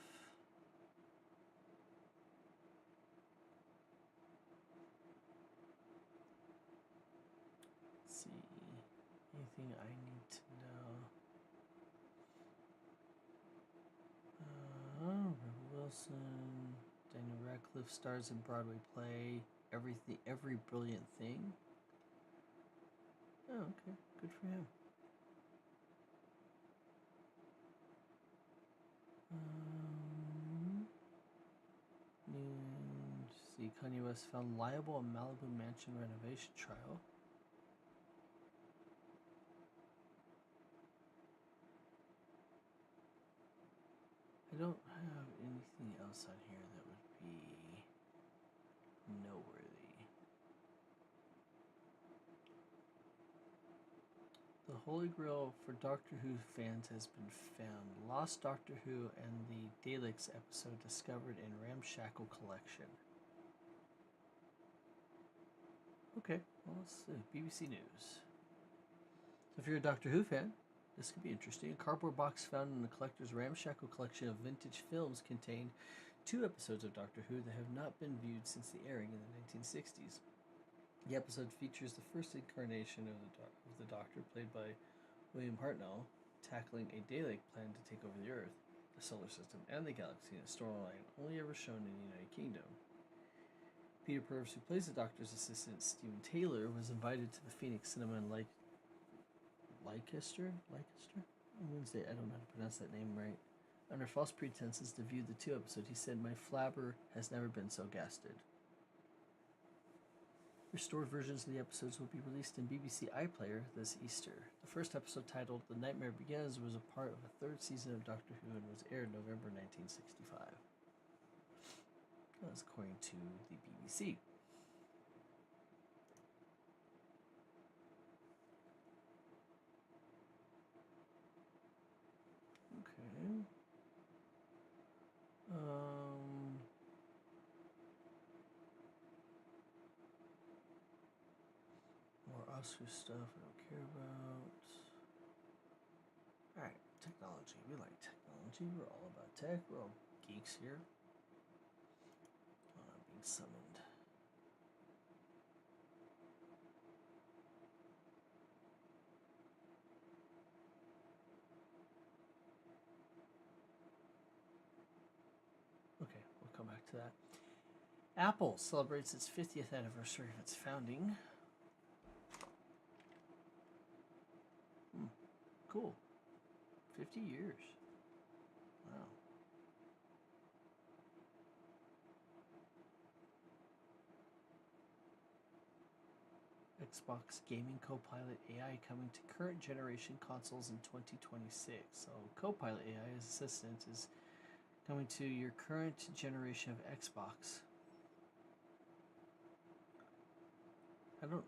Let's see. Anything I need to know? Rebel Wilson, Daniel Radcliffe stars in Broadway play Every Brilliant Thing. Oh, okay, good for him. See, Kanye West found liable in Malibu mansion renovation trial. I don't have anything else on here that would be noteworthy. The Holy Grail for Doctor Who fans has been found. Lost Doctor Who and the Daleks episode discovered in Ramshackle collection. Okay, well, let's see. BBC News. So if you're a Doctor Who fan, this could be interesting. A cardboard box found in the collector's ramshackle collection of vintage films contained 2 episodes of Doctor Who that have not been viewed since the airing in the 1960s. The episode features the first incarnation of the Doctor, played by William Hartnell, tackling a Dalek plan to take over the Earth, the solar system, and the galaxy in a storyline only ever shown in the United Kingdom. Peter Purves, who plays the Doctor's assistant, Stephen Taylor, was invited to the Phoenix Cinema in Leicester? On Wednesday, I don't know how to pronounce that name right. Under false pretenses to view the 2 episodes, he said, "My flabber has never been so gasted." Restored versions of the episodes will be released in BBC iPlayer this Easter. The first episode, titled The Nightmare Begins, was a part of a 3rd season of Doctor Who and was aired November 1965. That's according to the BBC. Okay. More Oscar stuff I don't care about. Alright, technology. We like technology. We're all about tech. We're all geeks here. Oh, I'm being summoned. Okay, we'll come back to that. Apple celebrates its 50th anniversary of its founding. Cool. 50 years. Wow. Xbox Gaming Copilot AI coming to current generation consoles in 2026. So Copilot AI as assistant is coming to your current generation of Xbox. I don't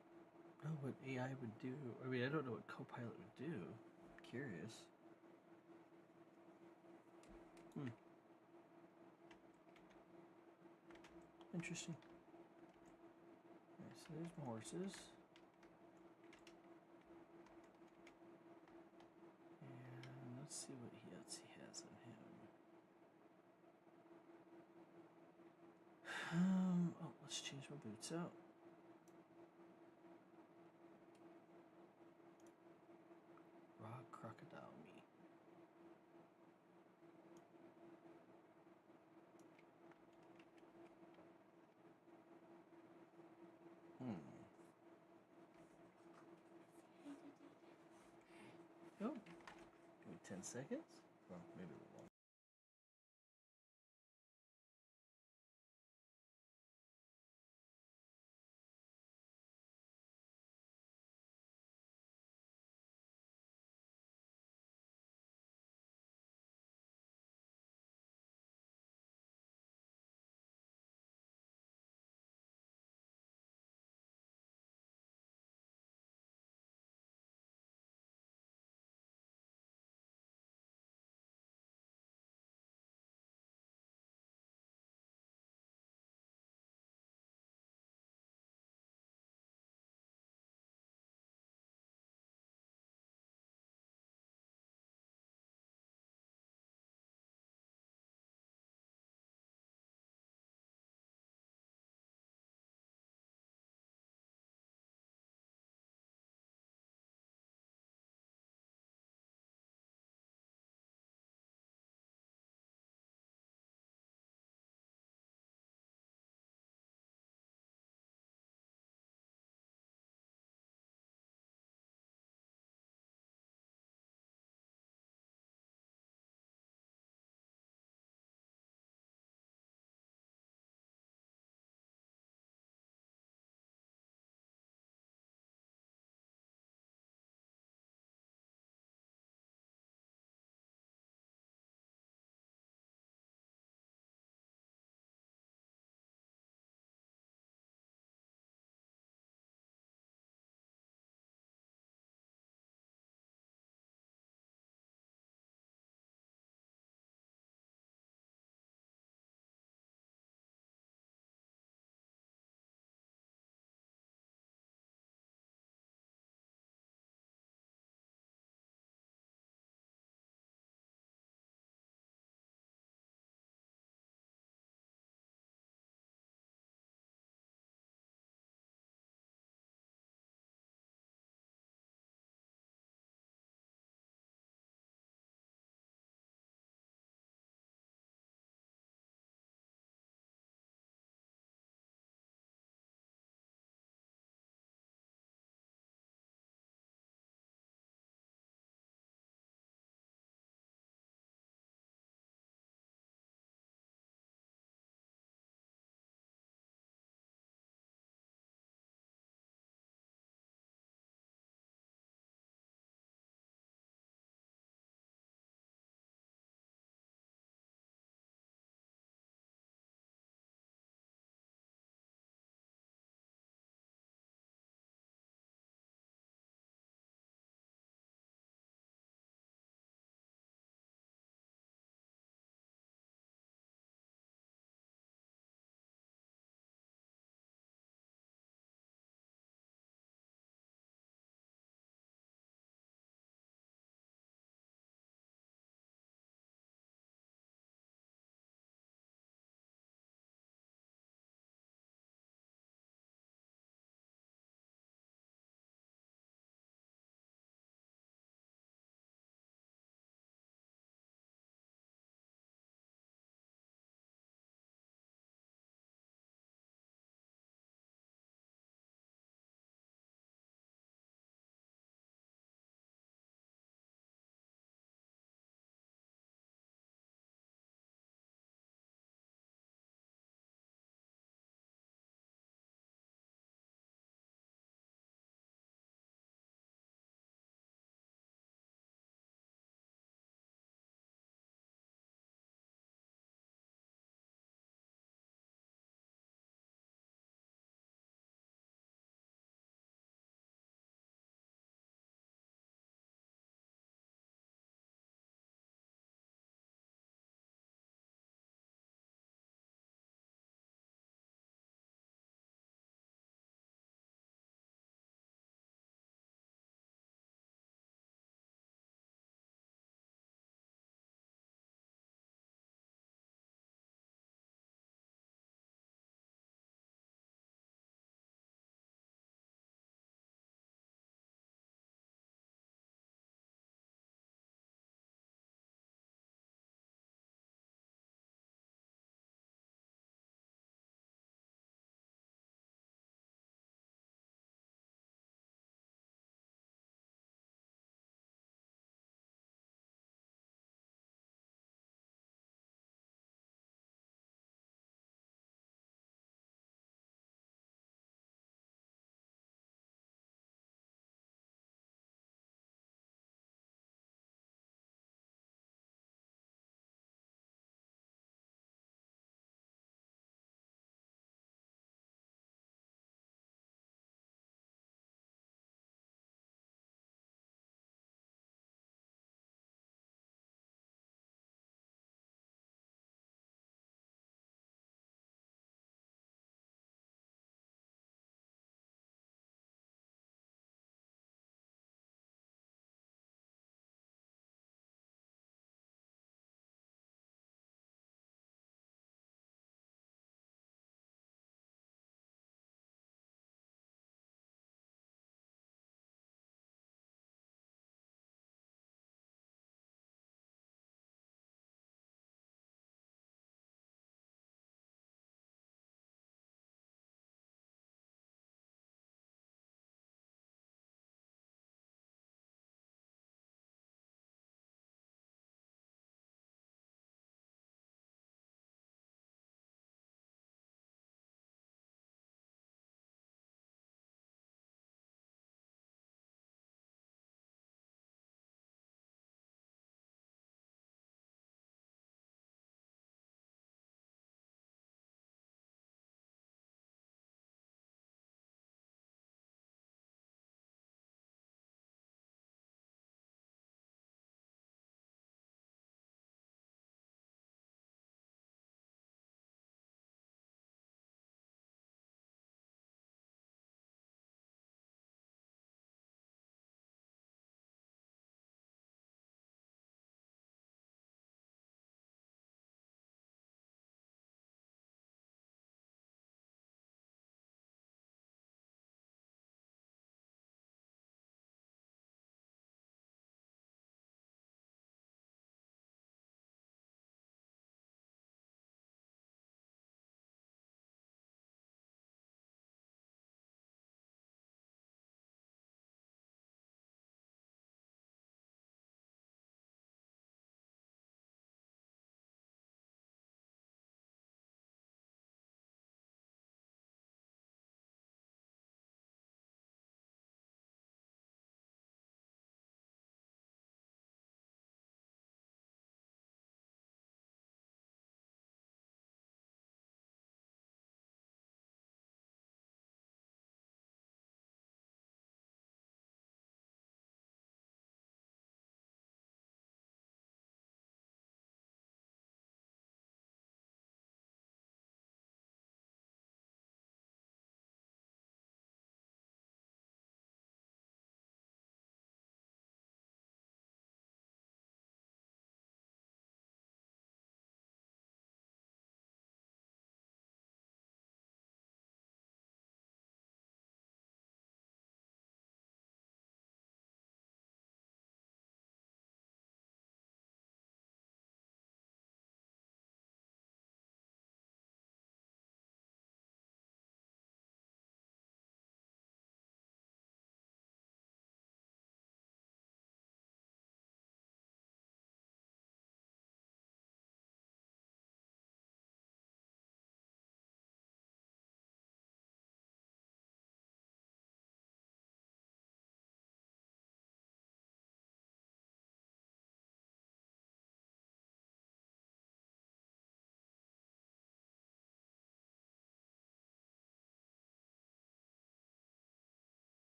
know what AI would do. I mean, I don't know what Copilot would do. I'm curious. Interesting. Alright, so there's my horses. And let's see what else he has on him. Oh, let's change my boots out. Raw crocodile meat. 10 seconds? Or maybe a little longer.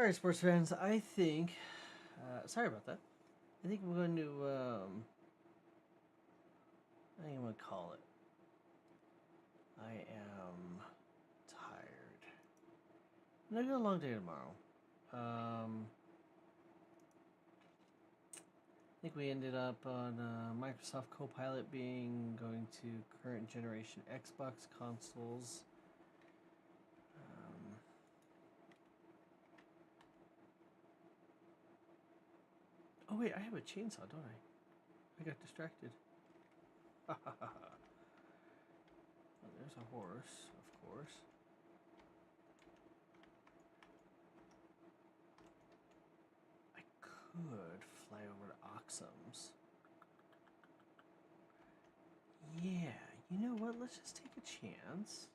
All right, sports fans. I think. Sorry about that. I think we're going to. I think I'm gonna call it. I am tired. And I got a long day tomorrow. I think we ended up on Microsoft Copilot being going to current generation Xbox consoles. Oh wait, I have a chainsaw, don't I? I got distracted. Oh, there's a horse, of course. I could fly over to Oxums. Yeah, you know what? Let's just take a chance.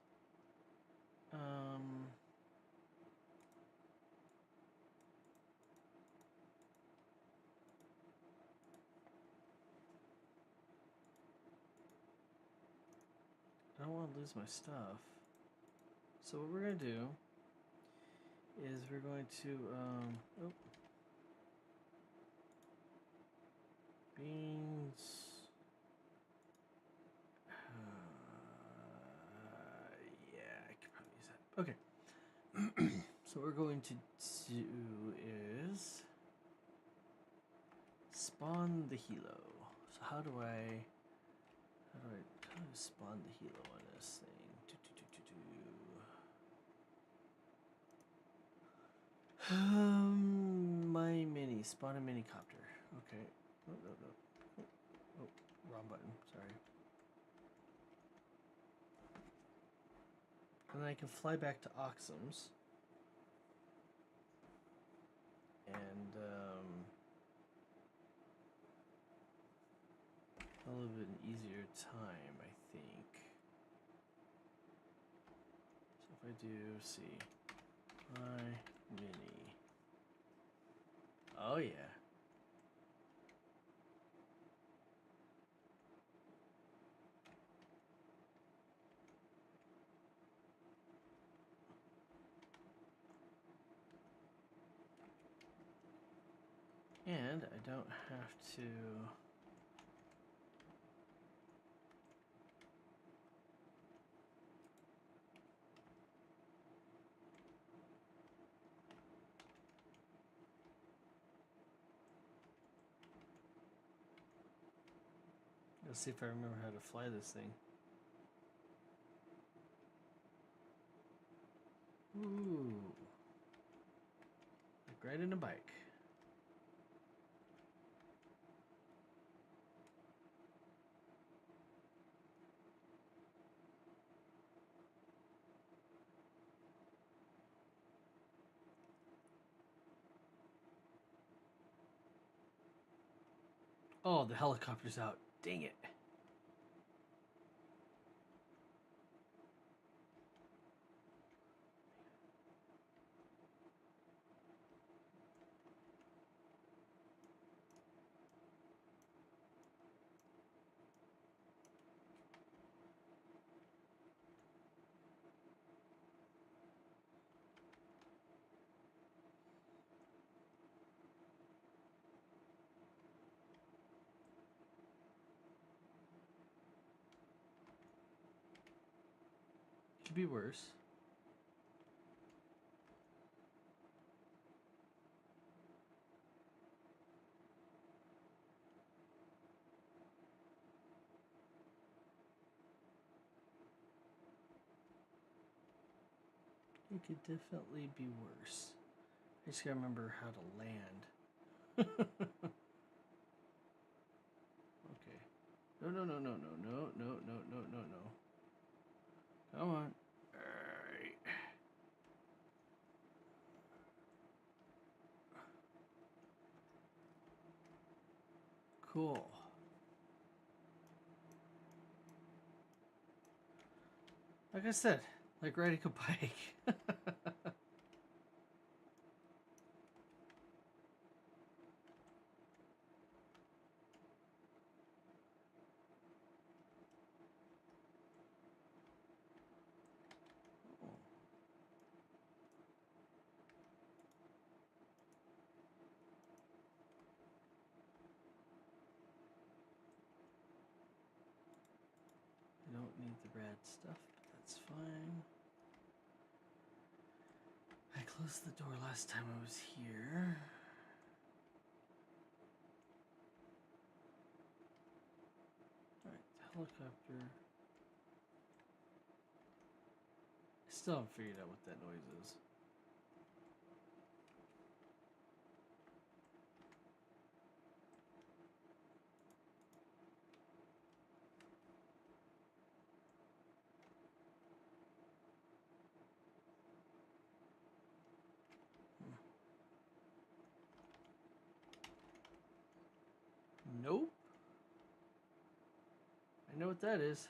I don't want to lose my stuff. So what we're gonna do is we're going to beans. Yeah, I could probably use that. Okay. So what we're going to do is spawn the helo. So how do I spawn the helo on this thing? My mini spawn a mini copter. Okay. No. Oh, wrong button. Sorry. And then I can fly back to Oxums. And a little bit an easier time, I think. So if I do, see, my mini. Oh yeah. And I don't have to. Let's see if I remember how to fly this thing. Ooh. Like riding a bike. Oh, the helicopter's out. Dang it. Could be worse. It could definitely be worse. I just gotta remember how to land. Okay. No. Come on. Alright. Cool. Like I said, like riding a bike. red stuff, but that's fine. I closed the door last time I was here. Alright, helicopter. I still haven't figured out what that noise is. Nope. I know what that is.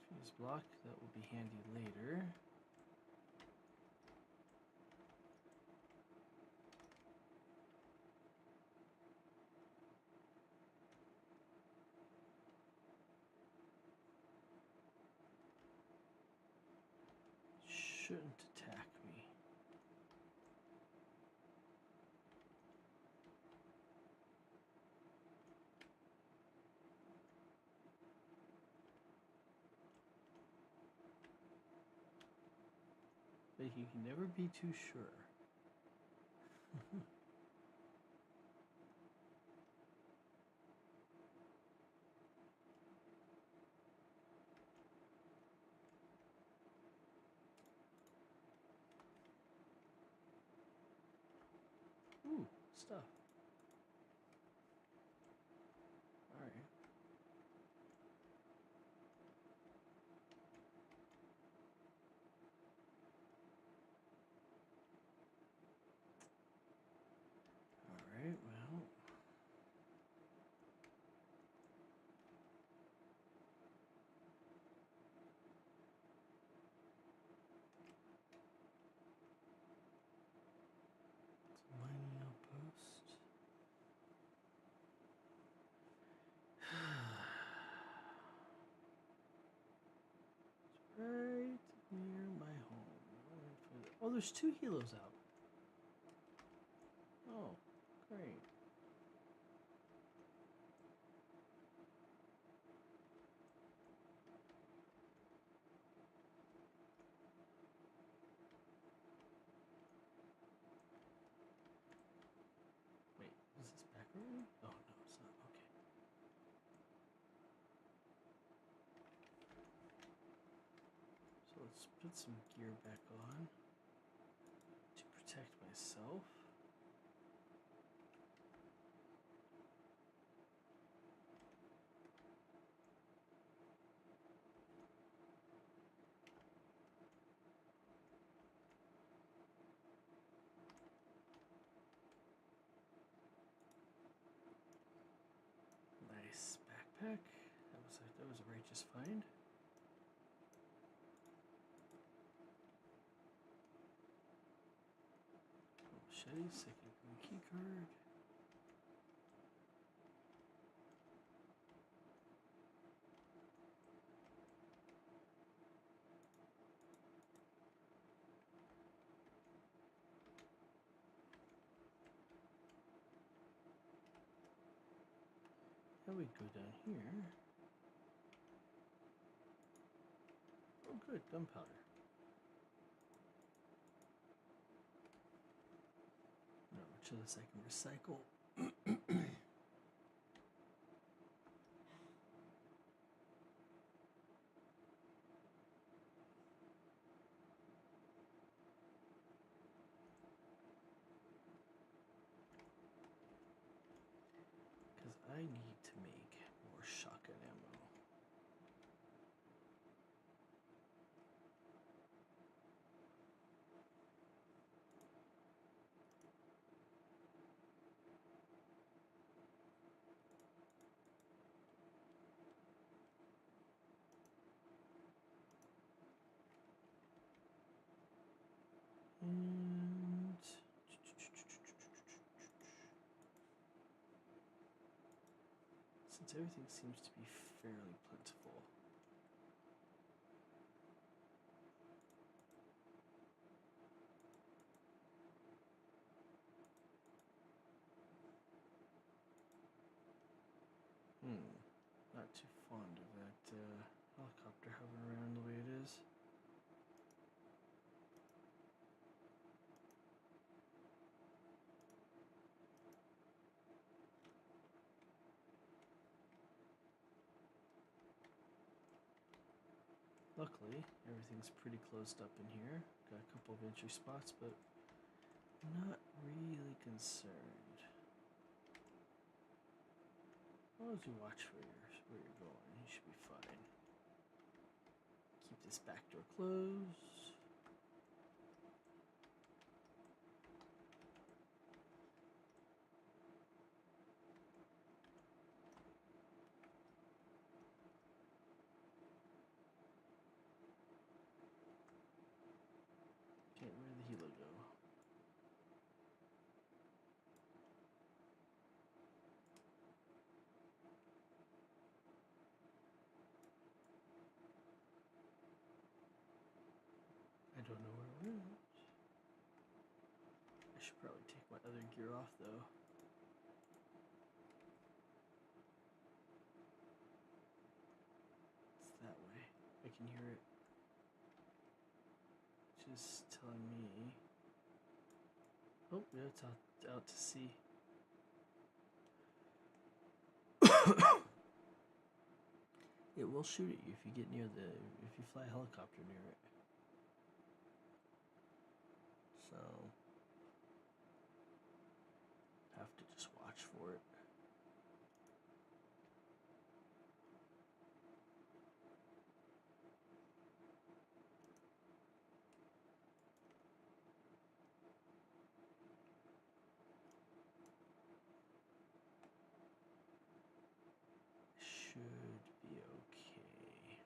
Fuse block, that will be handy later. Shouldn't attack me. But you can never be too sure. Ooh, stuff. Alright. Alright, well. It's a mining outpost. It's right near my home. Oh, there's 2 helos out. Oh, great. Wait, is this back already? Oh, no, it's not. Okay. So let's put some gear back on to protect myself. Nice backpack. That was a righteous find. Machete, second key card. Now we go down here. Oh, good, gunpowder. No, much of this I can recycle. Because I need to make more shotgun ammo. And since everything seems to be fairly plentiful, Luckily, everything's pretty closed up in here. Got a couple of entry spots, but not really concerned. As long as you watch where you're going, you should be fine. Keep this back door closed. Okay, where did the helo go? I don't know where it went. I should probably take my other gear off though. It's that way. I can hear it. Just telling me. Oh, yeah, it's out to sea. It will shoot at you if you get near if you fly a helicopter near it. So, have to just watch for it. Should be okay.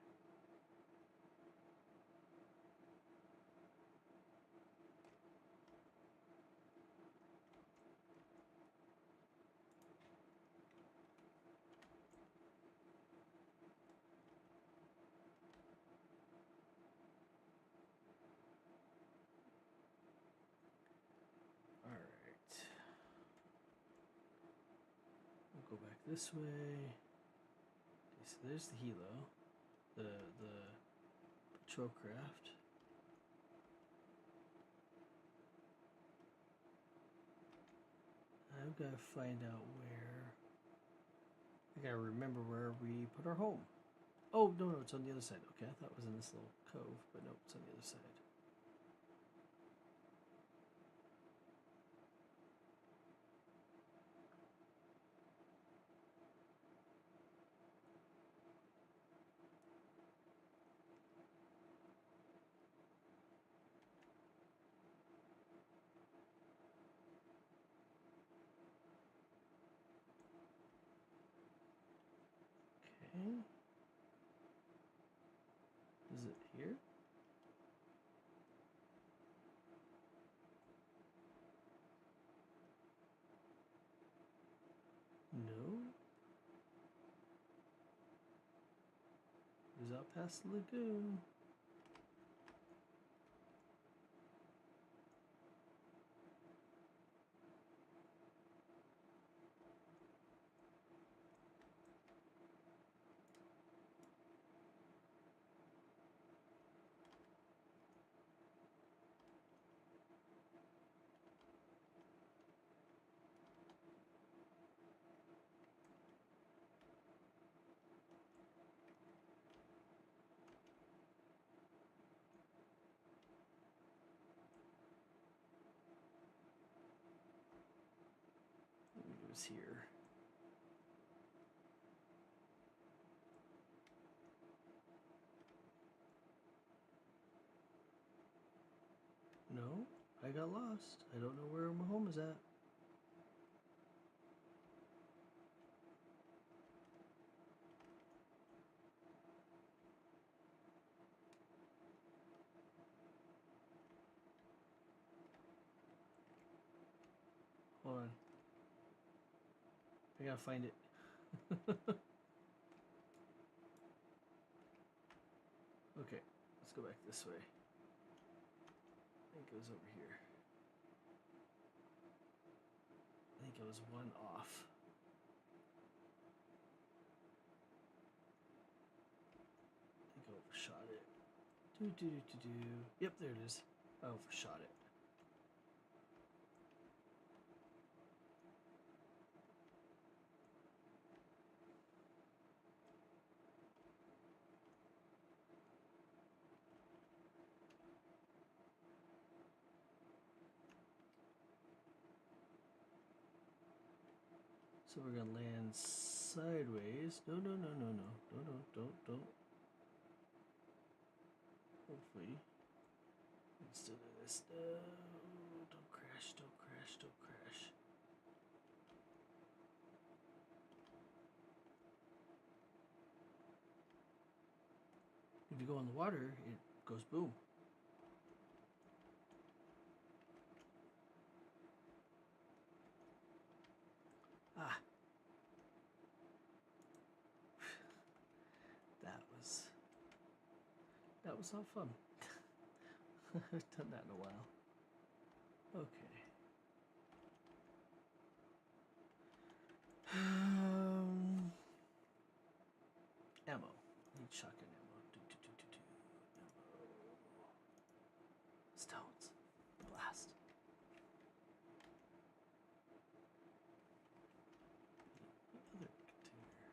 Alright. We'll go back this way. Okay, so there's the helo. The patrol craft. I've got to find out where. I gotta remember where we put our home. Oh, no, it's on the other side. Okay, I thought it was in this little cove, but no, it's on the other side. Okay. Is it here? No. It was out past the lagoon. It was here. No, I got lost. I don't know where my home is at. Hold on. I gotta find it. Okay, let's go back this way. I think it was over here. I think it was one off. I think I overshot it. Yep, there it is. I overshot it. So we're gonna land sideways. No, no, no, no, no, no, no, don't. Hopefully, instead of this, no, don't crash, don't crash, don't crash. If you go in the water, it goes boom. Ah. That was not fun. I haven't done that in a while. Okay. Ammo. Need shotgun ammo. Ammo. Stones. Blast. Other container.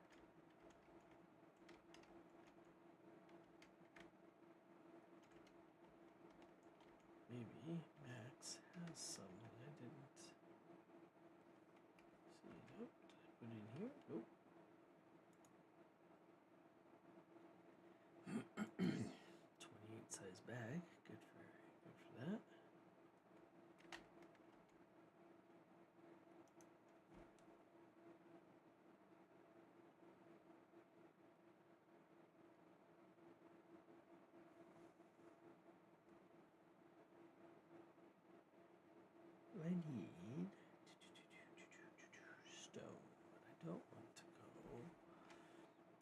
Maybe Max has some that I didn't see. Nope. Did I put it in here? Nope. 28 size bag. Good for that. I need stone, but I don't want to go. So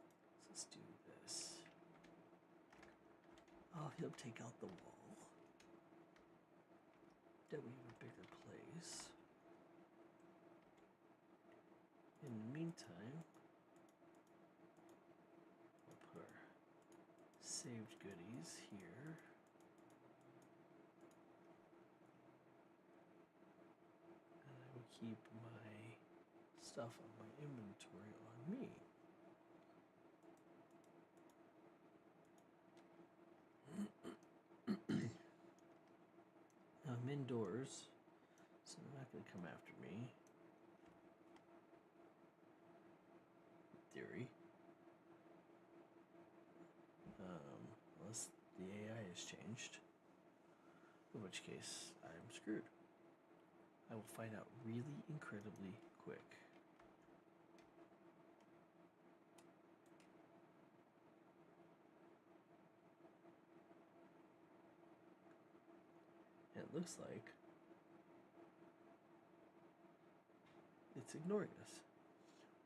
let's do this. He'll take out the wall. Then we have a bigger place. In the meantime, we'll put our saved goodies here. And I will keep my stuff on my inventory on me. Now I'm indoors, so they're not going to come after me. In theory. Unless the AI has changed. In which case, I'm screwed. I will find out really incredibly quick. And it looks like it's ignoring us,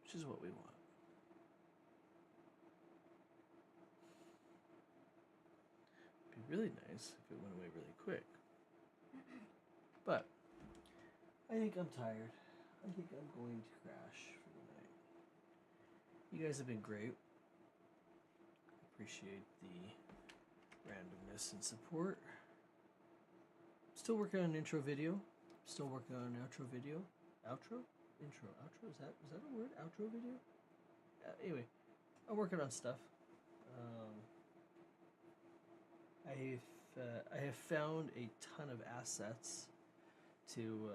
which is what we want. It'd be really nice if it went away really quick. But I think I'm tired. I think I'm going to crash for the night. You guys have been great. Appreciate the randomness and support. Still working on an intro video. Still working on an outro video. Outro? Intro. Outro? Is that a word? Outro video? Anyway, I'm working on stuff. I have found a ton of assets to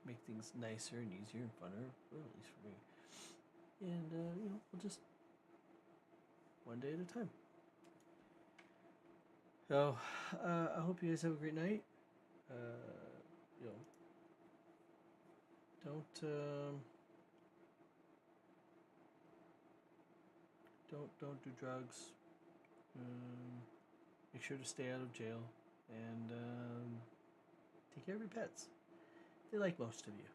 make things nicer and easier and funner, well, at least for me. And we'll just one day at a time. So I hope you guys have a great night. Don't do drugs. Make sure to stay out of jail and take care of your pets. They like most of you.